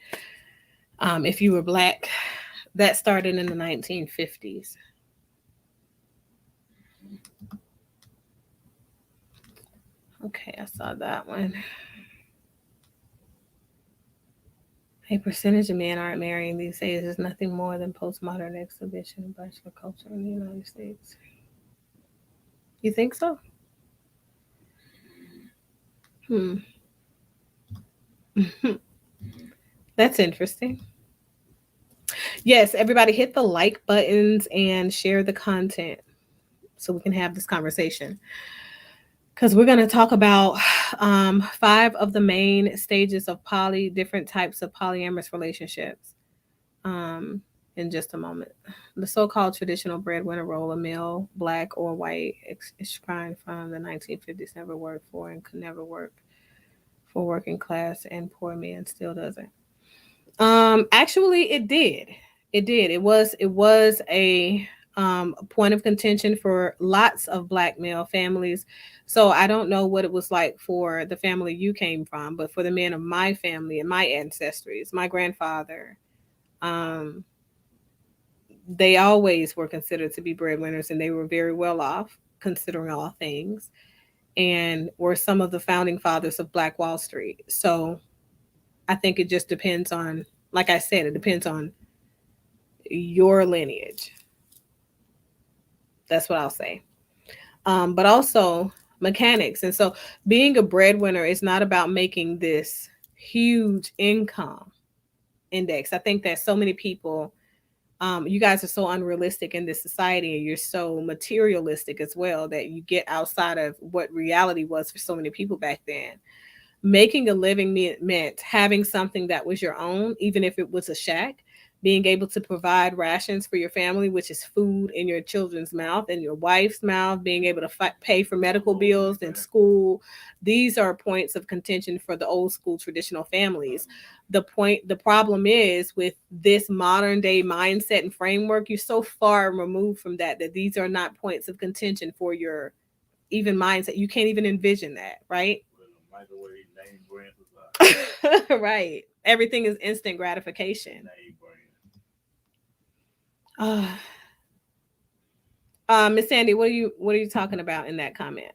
If you were black, that started in the 1950s. Okay, I saw that one. A percentage of men aren't marrying these days is nothing more than postmodern exhibition of bachelor culture in the United States. You think so? Hmm. That's interesting. Yes, everybody hit the like buttons and share the content so we can have this conversation. Because we're going to talk about five of the main stages of different types of polyamorous relationships um, in just a moment. The so called traditional breadwinner role, a male, black, or white, enshrined from the 1950s, never worked for and could never work for working class and poor men, still doesn't. Actually, it did. It did. It was a point of contention for lots of black male families. So I don't know what it was like for the family you came from, but for the men of my family and my ancestries, my grandfather, um, they always were considered to be breadwinners, and they were very well off considering all things. and were some of the founding fathers of Black Wall Street. So I think it just depends on, like I said, it depends on your lineage. That's what I'll say. But also mechanics. And so being a breadwinner is not about making this huge income index. I think that so many people, you guys are so unrealistic in this society, and you're so materialistic as well, that you get outside of what reality was for so many people back then. Making a living meant having something that was your own, even if it was a shack, being able to provide rations for your family, which is food in your children's mouth and your wife's mouth, being able to pay for medical bills and school. These are points of contention for the old school traditional families. The problem is with this modern day mindset and framework, you're so far removed from that these are not points of contention for your even mindset. You can't even envision that, right? Microwave name brand Right. Everything is instant gratification. name brand. Uh, Miss Sandy, what are you talking about in that comment?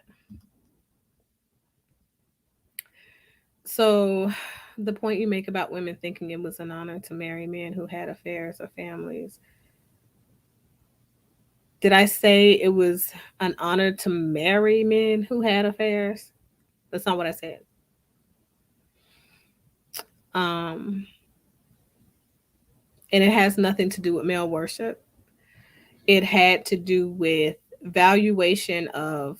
So, the point you make about women thinking it was an honor to marry men who had affairs or families. Did I say it was an honor to marry men who had affairs? That's not what I said. Um, and it has nothing to do with male worship. It had to do with valuation of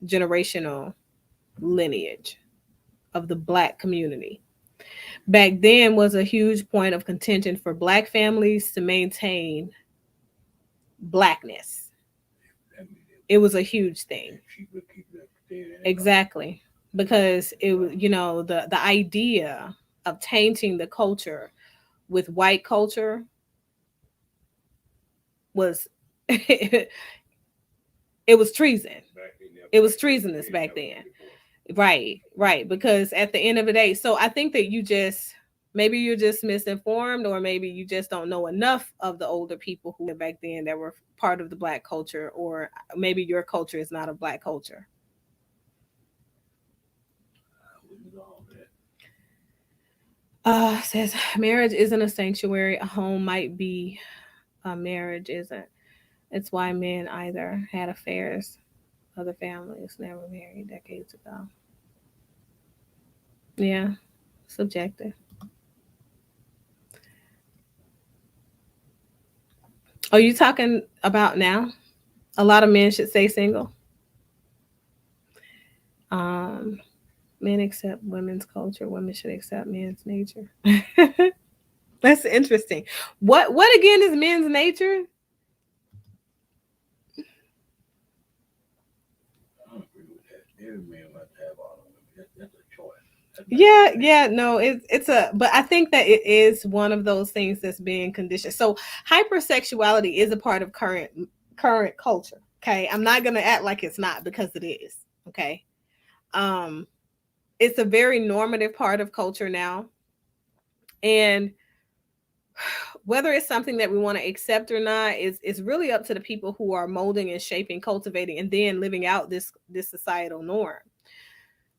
generational lineage of the Black community. Back then was a huge point of contention for Black families to maintain Blackness. It was a huge thing. Exactly. Because it was, the idea of tainting the culture with white culture was it was treason. It was treasonous back then. Right, right. Because at the end of the day, so I think that maybe you're just misinformed, or maybe you just don't know enough of the older people who lived back then that were part of the Black culture, or maybe your culture is not a Black culture. Says marriage isn't a sanctuary. A home might be, a marriage isn't. It's why men either had affairs, other families never married decades ago. Yeah, subjective. Are you talking about now? A lot of men should stay single. Um, Men accept women's culture. Women should accept men's nature. That's interesting. What again is men's nature? I don't agree with that. Every man must have all of them. That's a choice. That's Yeah, no, it's a, but I think that it is one of those things that's being conditioned. So hypersexuality is a part of current culture. Okay, I'm not gonna act like it's not, because it is. Okay, um, it's a very normative part of culture now, and whether it's something that we want to accept or not is really up to the people who are molding and shaping, cultivating, and then living out this societal norm.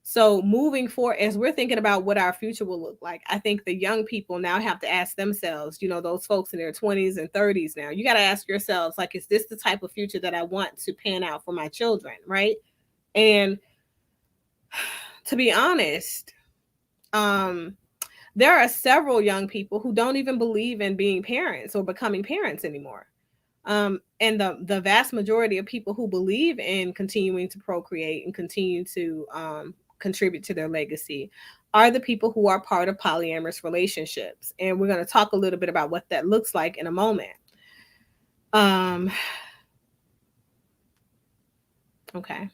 So moving forward, as we're thinking about what our future will look like, I think the young people now have to ask themselves, those folks in their 20s and 30s now, you got to ask yourselves, like, is this the type of future that I want to pan out for my children, right? And to be honest, um, there are several young people who don't even believe in being parents or becoming parents anymore. And the vast majority of people who believe in continuing to procreate and continue to contribute to their legacy are the people who are part of polyamorous relationships. And we're going to talk a little bit about what that looks like in a moment. Okay.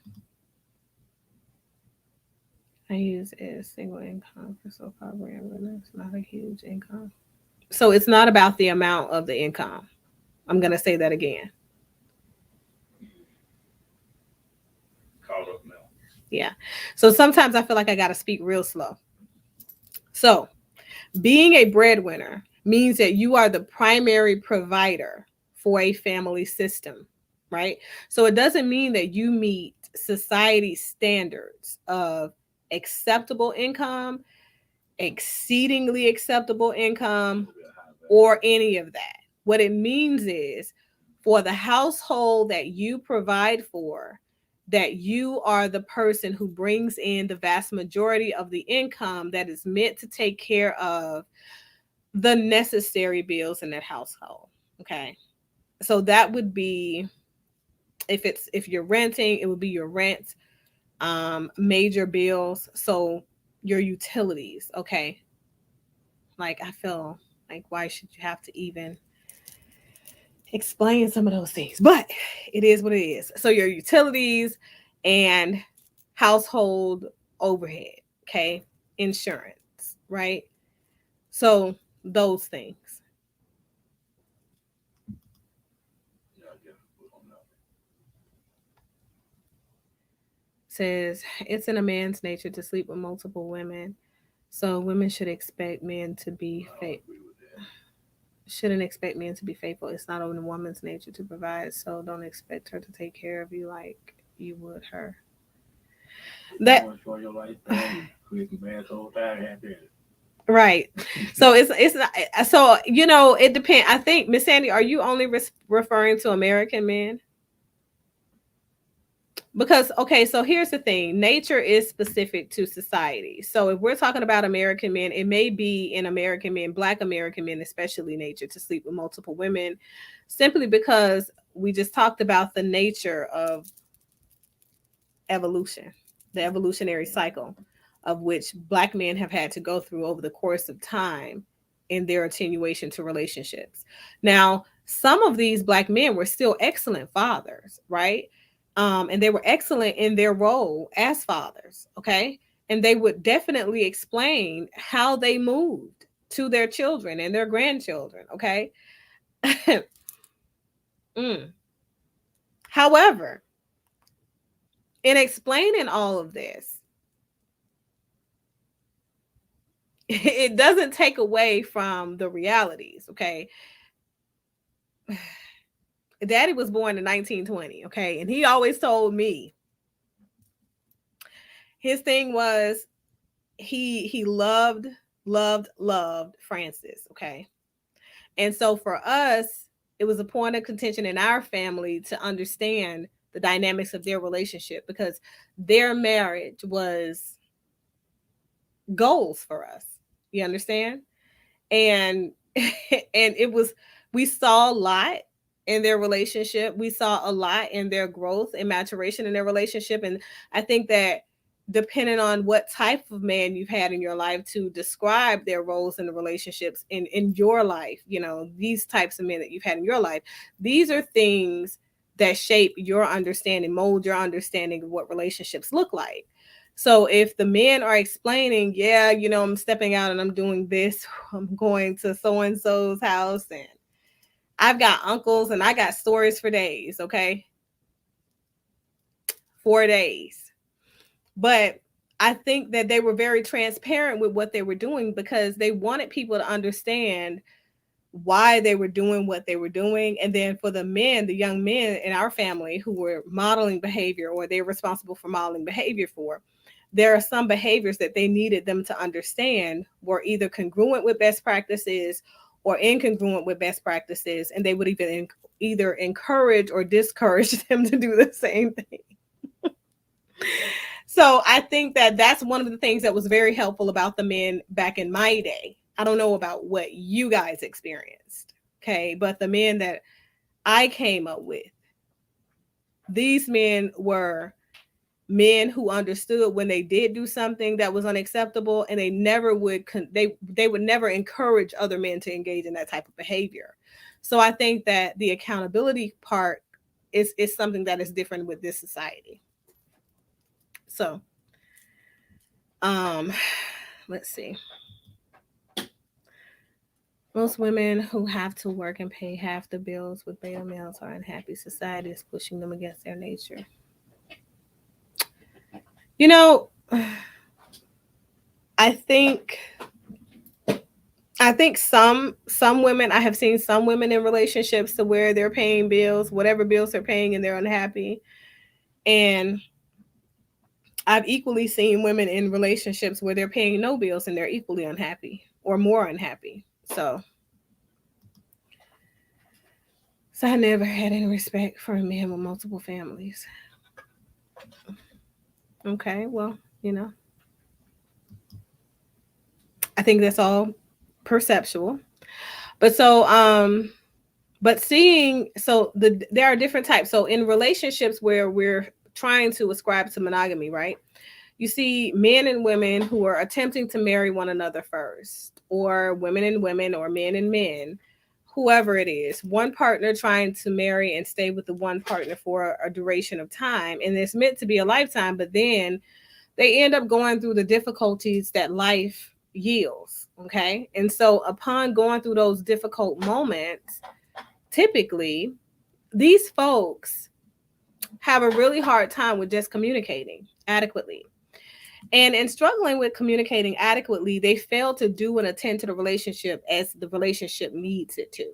I use a single income for soap opera, but it's not a huge income. So it's not about the amount of the income. I'm going to say that again. caught up now. Yeah. So sometimes I feel like I got to speak real slow. So being a breadwinner means that you are the primary provider for a family system, right? So it doesn't mean that you meet society standards of acceptable income, exceedingly acceptable income, or any of that. What it means is for the household that you provide for, that you are the person who brings in the vast majority of the income that is meant to take care of the necessary bills in that household. Okay. So that would be, if you're renting, it would be your rent, major bills. So your utilities. Okay. Like, I feel like, why should you have to even explain some of those things? But it is what it is. So your utilities and household overhead, okay? Insurance, right? So those things. Yeah, I guess we don't know. Says it's in a man's nature to sleep with multiple women. So women should expect men to be I don't faithful. agree with that. Shouldn't expect men to be faithful. It's not in a woman's nature to provide, so don't expect her to take care of you like you would her. If you That want to enjoy your life, man, and create some bad soul time, have at right. So it's not, so it depends. I think, Miss Sandy, are you only referring to American men? Because, okay, so here's the thing: nature is specific to society. So if we're talking about American men, it may be in American men, Black American men especially, nature to sleep with multiple women, simply because we just talked about the nature of evolution, the evolutionary cycle of which Black men have had to go through over the course of time in their attenuation to relationships. Now, some of these Black men were still excellent fathers, right? And they were excellent in their role as fathers, okay? And they would definitely explain how they moved to their children and their grandchildren, okay? Mm. However, in explaining all of this, it doesn't take away from the realities, okay? Daddy was born in 1920, okay? And he always told me his thing was he loved Francis, okay? And so for us, it was a point of contention in our family to understand the dynamics of their relationship, because their marriage was goals for us. You understand? And and it was, we saw a lot in their relationship. We saw a lot in their growth and maturation in their relationship. And I think that depending on what type of man you've had in your life to describe their roles in the relationships in your life, these types of men that you've had in your life, these are things that shape your understanding, mold your understanding of what relationships look like. So if the men are explaining, yeah, I'm stepping out and I'm doing this, I'm going to so and so's house, and I've got uncles and I got stories for days, okay? 4 days. But I think that they were very transparent with what they were doing because they wanted people to understand why they were doing what they were doing. And then for the men, the young men in our family who were modeling behavior, or they're responsible for modeling behavior for, there are some behaviors that they needed them to understand were either congruent with best practices or incongruent with best practices, and they would even either encourage or discourage them to do the same thing. So I think that that's one of the things that was very helpful about the men back in my day. I don't know about what you guys experienced, okay? But the men that I came up with, these men were men who understood when they did do something that was unacceptable, and they never would they would never encourage other men to engage in that type of behavior. So I think that the accountability part is something that is different with this society. So um let's see. Most women who have to work and pay half the bills with beta males are unhappy. Society is pushing them against their nature. You know, I think I think some women, I have seen some women in relationships to where they're paying bills, whatever bills they're paying, and they're unhappy. And I've equally seen women in relationships where they're paying no bills and they're equally unhappy or more unhappy. So I never had any respect for a man with multiple families. Okay, well, you know, I think that's all perceptual. But but seeing, there are different types. So in relationships where we're trying to ascribe to monogamy, right? You see men and women who are attempting to marry one another first, or women and women, or men and men, whoever it is, one partner trying to marry and stay with the one partner for a duration of time. And it's meant to be a lifetime, but then they end up going through the difficulties that life yields. Okay. And so upon going through those difficult moments, typically these folks have a really hard time with just communicating adequately. And in struggling with communicating adequately, they fail to do and attend to the relationship as the relationship needs it to.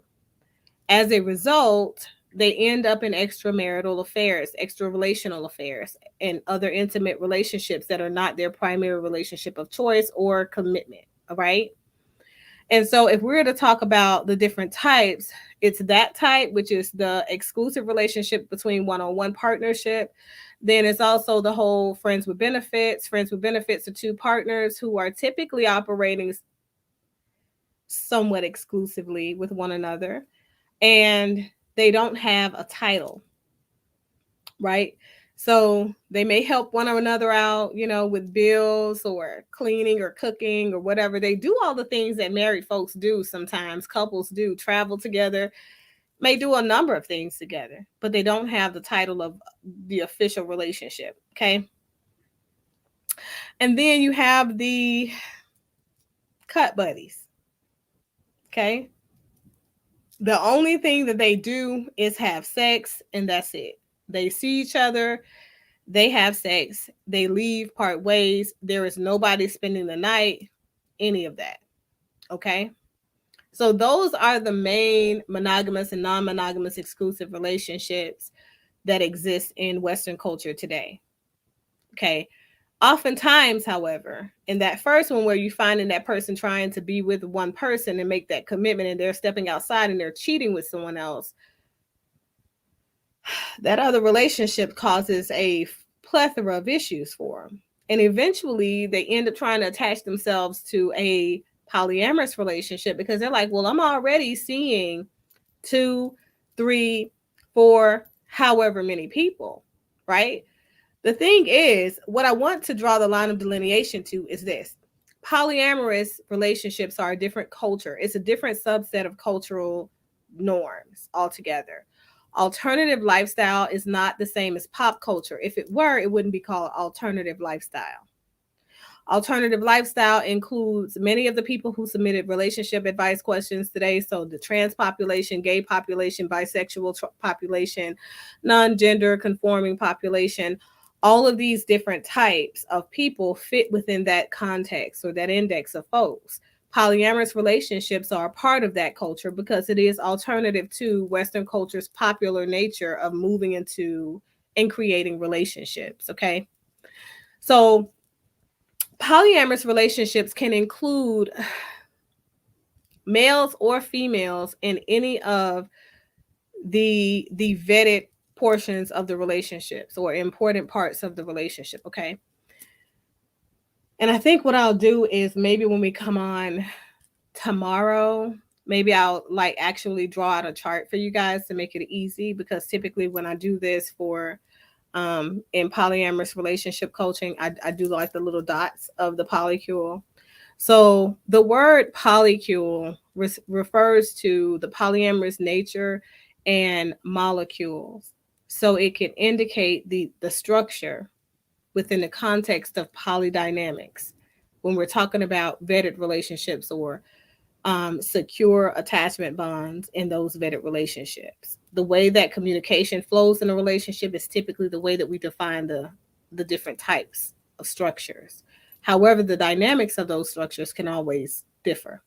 As a result, they end up in extramarital affairs, extra relational affairs, and other intimate relationships that are not their primary relationship of choice or commitment. All right. And so, if we're to talk about the different types, it's that type, which is the exclusive relationship between one on one partnership. Then it's also the whole friends with benefits. Friends with benefits are two partners who are typically operating somewhat exclusively with one another, and they don't have a title, right? So they may help one another out, you know, with bills or cleaning or cooking or whatever. They do all the things that married folks do sometimes, couples do, travel together, may do a number of things together, but they don't have the title of the official relationship. Okay. And then you have the cut buddies. Okay. The only thing that they do is have sex, and that's it. They see each other, they have sex, they leave, part ways. There is nobody spending the night, any of that. Okay. So those are the main monogamous and non monogamous exclusive relationships that exist in Western culture today. Okay. Oftentimes, however, in that first one where you find in that person trying to be with one person and make that commitment and they're stepping outside and they're cheating with someone else, that other relationship causes a plethora of issues for them. And eventually they end up trying to attach themselves to a polyamorous relationship because they're like, well, I'm already seeing two, three, four, however many people, right? The thing is, what I want to draw the line of delineation to is this: polyamorous relationships are a different culture, it's a different subset of cultural norms altogether. Alternative lifestyle is not the same as pop culture. If it were, it wouldn't be called alternative lifestyle. Alternative lifestyle includes many of the people who submitted relationship advice questions today. So, the trans population, gay population, bisexual population, non gender conforming population, all of these different types of people fit within that context or that index of folks. Polyamorous relationships are a part of that culture because it is alternative to Western culture's popular nature of moving into and creating relationships. Okay. So, polyamorous relationships can include males or females in any of the vetted portions of the relationships or important parts of the relationship. Okay. And I think what I'll do is maybe when we come on tomorrow, maybe I'll like actually draw out a chart for you guys to make it easy, because typically when I do this for in polyamorous relationship coaching, I do like the little dots of the polycule. So the word polycule refers to the polyamorous nature and molecules. So it can indicate the structure within the context of polydynamics when we're talking about vetted relationships or secure attachment bonds in those vetted relationships. The way that communication flows in a relationship is typically the way that we define the different types of structures. However, the dynamics of those structures can always differ.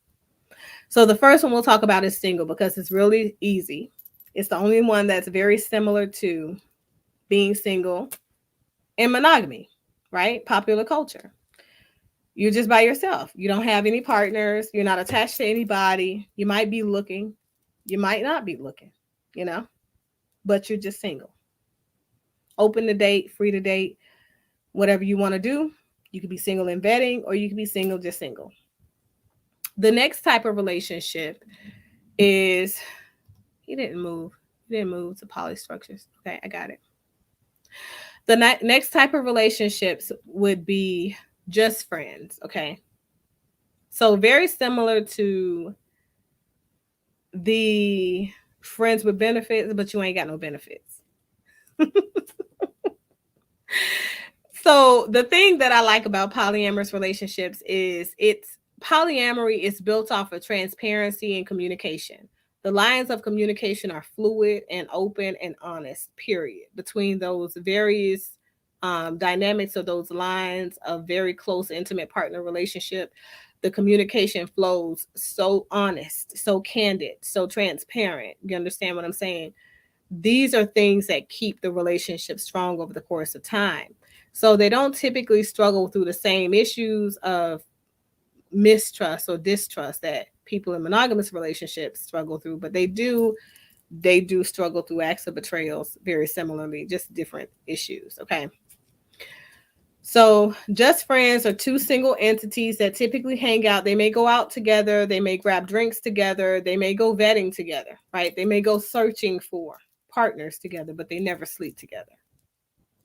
So the first one we'll talk about is single because it's really easy. It's the only one that's very similar to being single and monogamy. right? Popular culture. You're just by yourself. You don't have any partners. You're not attached to anybody. You might be looking. You might not be looking, you know, but you're just single. Open to date, free to date, whatever you want to do. You could be single and vetting, or you could be single, just single. The next type of relationship is he didn't move. He didn't move to polystructures. Okay, I got it. The next type of relationships would be just friends. Okay, so very similar to the friends with benefits, but you ain't got no benefits. So the thing that I like about polyamorous relationships is it's polyamory is built off of transparency and communication. The lines of communication are fluid and open and honest, period, between those various dynamics of those lines of very close, intimate partner relationship. The communication flows so honest, so candid, so transparent. You understand what I'm saying? These are things that keep the relationship strong over the course of time. So they don't typically struggle through the same issues of mistrust or distrust that people in monogamous relationships struggle through, but they do struggle through acts of betrayals very similarly, just different issues. Okay. So just friends are two single entities that typically hang out. They may go out together, they may grab drinks together, they may go vetting together, right? They may go searching for partners together, but they never sleep together.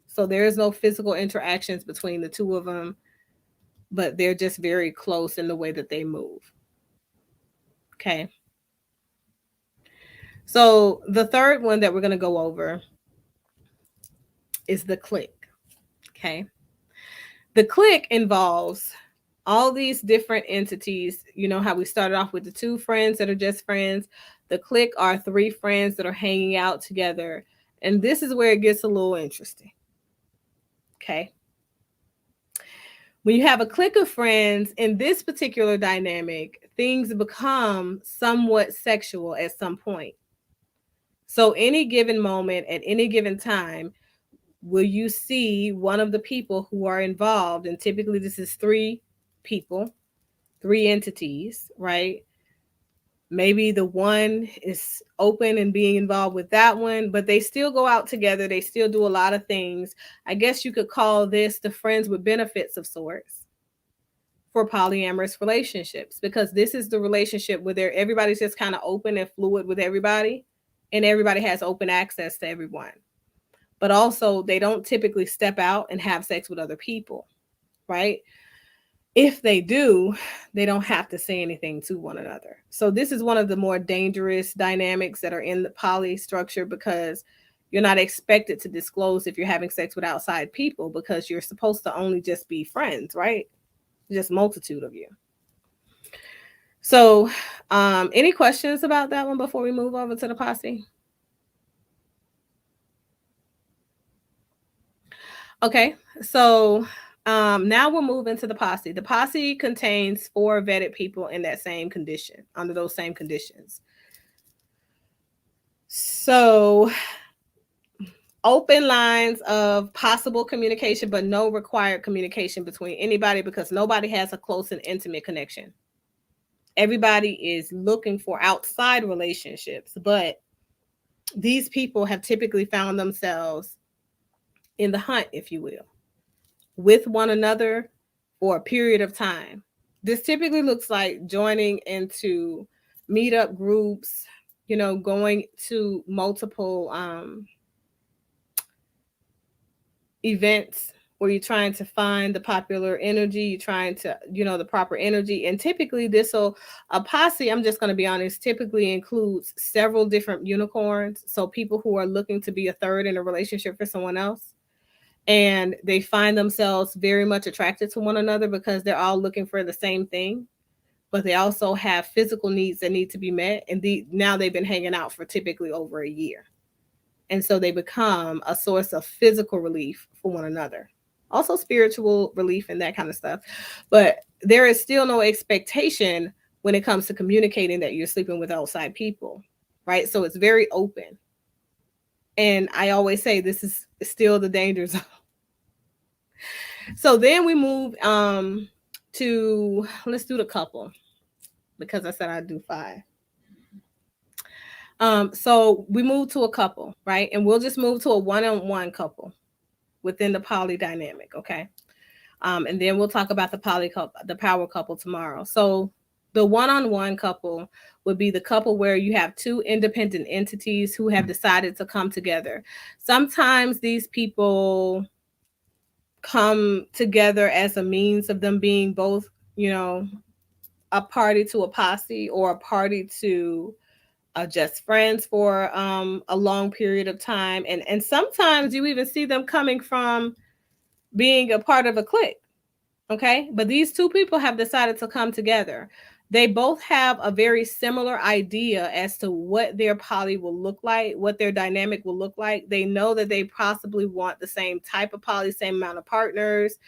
So there is no physical interactions between the two of them, but they're just very close in the way that they move. Okay. So the third one that we're going to go over is the clique. Okay. The clique involves all these different entities. You know how we started off with the two friends that are just friends. The clique are three friends that are hanging out together. And this is where it gets a little interesting. Okay. When you have a clique of friends in this particular dynamic, things become somewhat sexual at some point. So, any given moment at any given time, will you see one of the people who are involved? And typically, this is three people, three entities, right? Maybe the one is open and being involved with that one, but they still go out together. They still do a lot of things. I guess you could call this the friends with benefits of sorts for polyamorous relationships, because this is the relationship where everybody's just kind of open and fluid with everybody, and everybody has open access to everyone. But also, they don't typically step out and have sex with other people, right? If they do, they don't have to say anything to one another. So this is one of the more dangerous dynamics that are in the poly structure, because you're not expected to disclose if you're having sex with outside people, because you're supposed to only just be friends, right? Just multitude of you. So, any questions about that one before we move over to the posse? Okay, so now we'll move into the posse. The posse contains 4 vetted people in that same condition, under those same conditions. So, open lines of possible communication, but no required communication between anybody, because nobody has a close and intimate connection. Everybody is looking for outside relationships, but these people have typically found themselves in the hunt, if you will, with one another for a period of time. This typically looks like joining into meetup groups, going to multiple events where you're trying to find the popular energy, you're trying to, the proper energy. And typically a posse, I'm just going to be honest, typically includes several different unicorns. So people who are looking to be a third in a relationship for someone else. And they find themselves very much attracted to one another because they're all looking for the same thing, but they also have physical needs that need to be met. And now they've been hanging out for typically over a year. And so they become a source of physical relief for one another, also spiritual relief and that kind of stuff. But there is still no expectation when it comes to communicating that you're sleeping with outside people, right? So it's very open. And I always say this is still the danger zone. So then we move to, let's do the couple, because I said I'd do five. So we move to a couple, right? And we'll just move to a one-on-one couple within the poly dynamic, okay? And then we'll talk about the poly couple, the power couple tomorrow. So the one-on-one couple would be the couple where you have two independent entities who have decided to come together. Sometimes these people come together as a means of them being both, you know, a party to a posse or a party to just friends for a long period of time. And sometimes you even see them coming from being a part of a clique. Okay. But these two people have decided to come together. They both have a very similar idea as to what their poly will look like, what their dynamic will look like. They know that they possibly want the same type of poly, same amount of partners.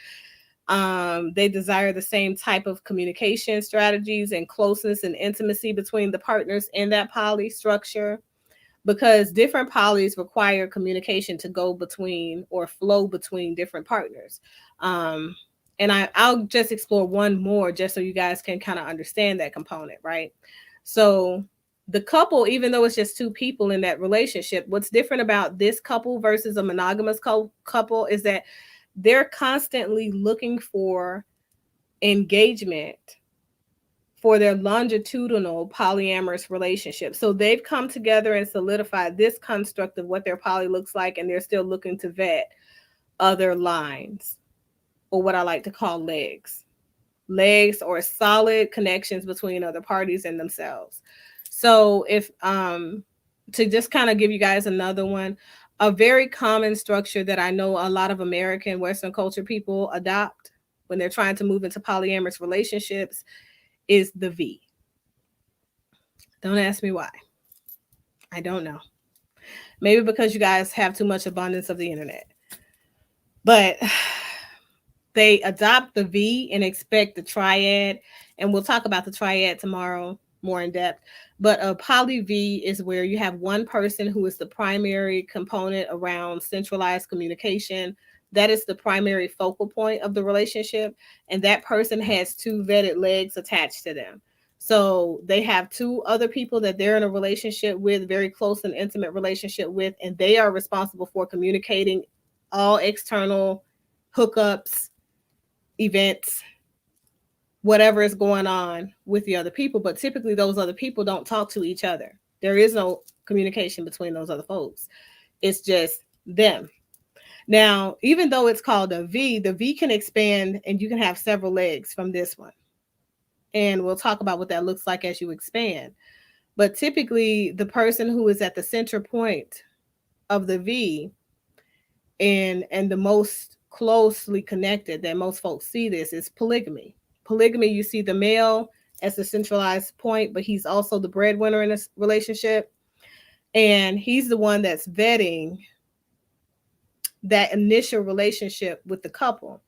They desire the same type of communication strategies and closeness and intimacy between the partners in that poly structure, because different polys require communication to go between or flow between different partners. Um, and I'll just explore one more just so you guys can kind of understand that component, right? So the couple, even though it's just two people in that relationship, what's different about this couple versus a monogamous couple is that they're constantly looking for engagement for their longitudinal polyamorous relationship. So they've come together and solidified this construct of what their poly looks like, and they're still looking to vet other lines, or what I like to call legs. Legs or solid connections between other parties and themselves. So if to just kind of give you guys another one, a very common structure that I know a lot of American Western culture people adopt when they're trying to move into polyamorous relationships is the V. Don't ask me why. I don't know. Maybe because you guys have too much abundance of the internet. But they adopt the V and expect the triad. And we'll talk about the triad tomorrow more in depth. But a poly V is where you have one person who is the primary component around centralized communication. That is the primary focal point of the relationship. And that person has two vetted legs attached to them. So they have two other people that they're in a relationship with, very close and intimate relationship with, and they are responsible for communicating all external hookups, events, whatever is going on with the other people. But typically, those other people don't talk to each other. There is no communication between those other folks. It's just them. Now, even though it's called a V, the V can expand and you can have several legs from this one. And we'll talk about what that looks like as you expand. But typically, the person who is at the center point of the V and the most closely connected that most folks see this is polygamy. Polygamy, you see the male as the centralized point, but he's also the breadwinner in this relationship. And he's the one that's vetting that initial relationship with the couple.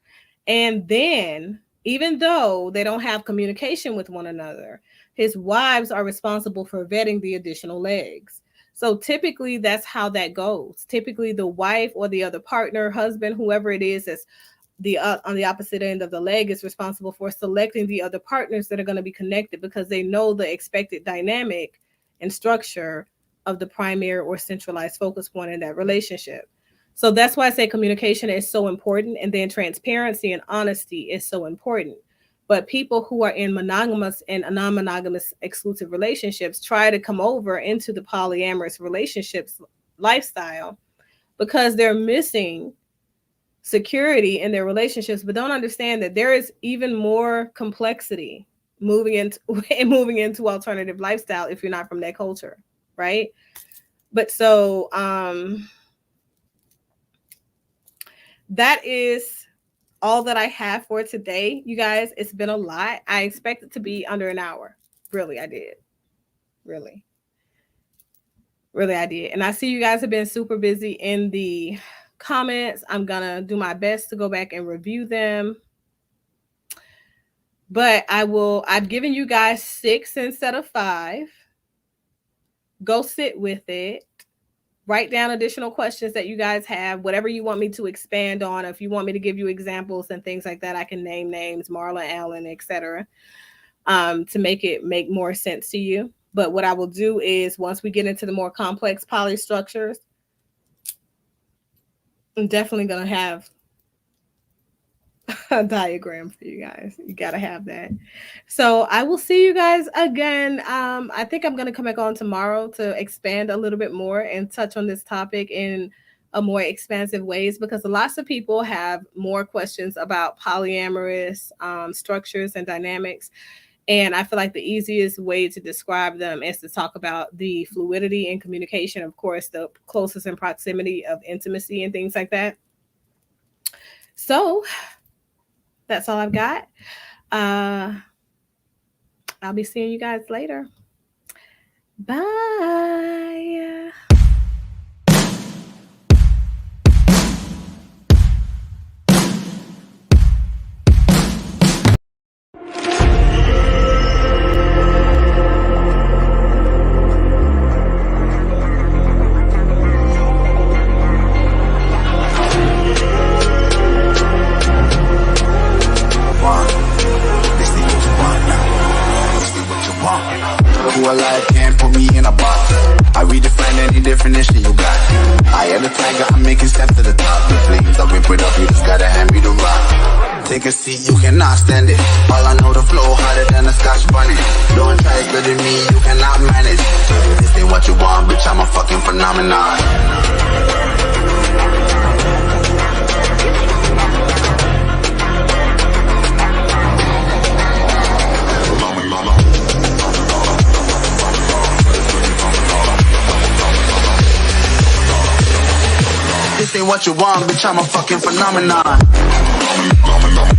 And then, even though they don't have communication with one another, his wives are responsible for vetting the additional legs. So typically, that's how that goes. Typically, the wife or the other partner, husband, whoever it is, that's the on the opposite end of the leg is responsible for selecting the other partners that are going to be connected because they know the expected dynamic and structure of the primary or centralized focus point in that relationship. So that's why I say communication is so important, and then transparency and honesty is so important. But people who are in monogamous and non-monogamous exclusive relationships try to come over into the polyamorous relationships lifestyle because they're missing security in their relationships, but don't understand that there is even more complexity moving into moving into alternative lifestyle if you're not from that culture, right? But so that is all that I have for today, you guys. It's been a lot. I expect it to be under an hour. Really, I did. Really, really, I did. And I see you guys have been super busy in the comments. I'm gonna do my best to go back and review them. But I've given you guys 6 instead of 5. Go sit with it. Write down additional questions that you guys have, whatever you want me to expand on. If you want me to give you examples and things like that, I can name names, Marla, Allen, etc., to make more sense to you. But what I will do is, once we get into the more complex poly structures, I'm definitely going to have a diagram for you guys. You got to have that. So I will see you guys again. I think I'm going to come back on tomorrow to expand a little bit more and touch on this topic in a more expansive ways, because lots of people have more questions about polyamorous structures and dynamics. And I feel like the easiest way to describe them is to talk about the fluidity and communication, of course, the closest in proximity of intimacy and things like that. So that's all I've got. I'll be seeing you guys later. Bye. Life can't put me in a box. I redefine any definition you got. I am the tiger, I'm making steps to the top. The flames, I whip it up, you just gotta hand me the rock. Take a seat, you cannot stand it. All I know, the flow harder than a Scotch bunny. Don't try good me, you cannot manage. This ain't what you want, bitch, I'm a fucking phenomenon. This ain't what you want, bitch, I'm a fucking phenomenon. Phenomenon.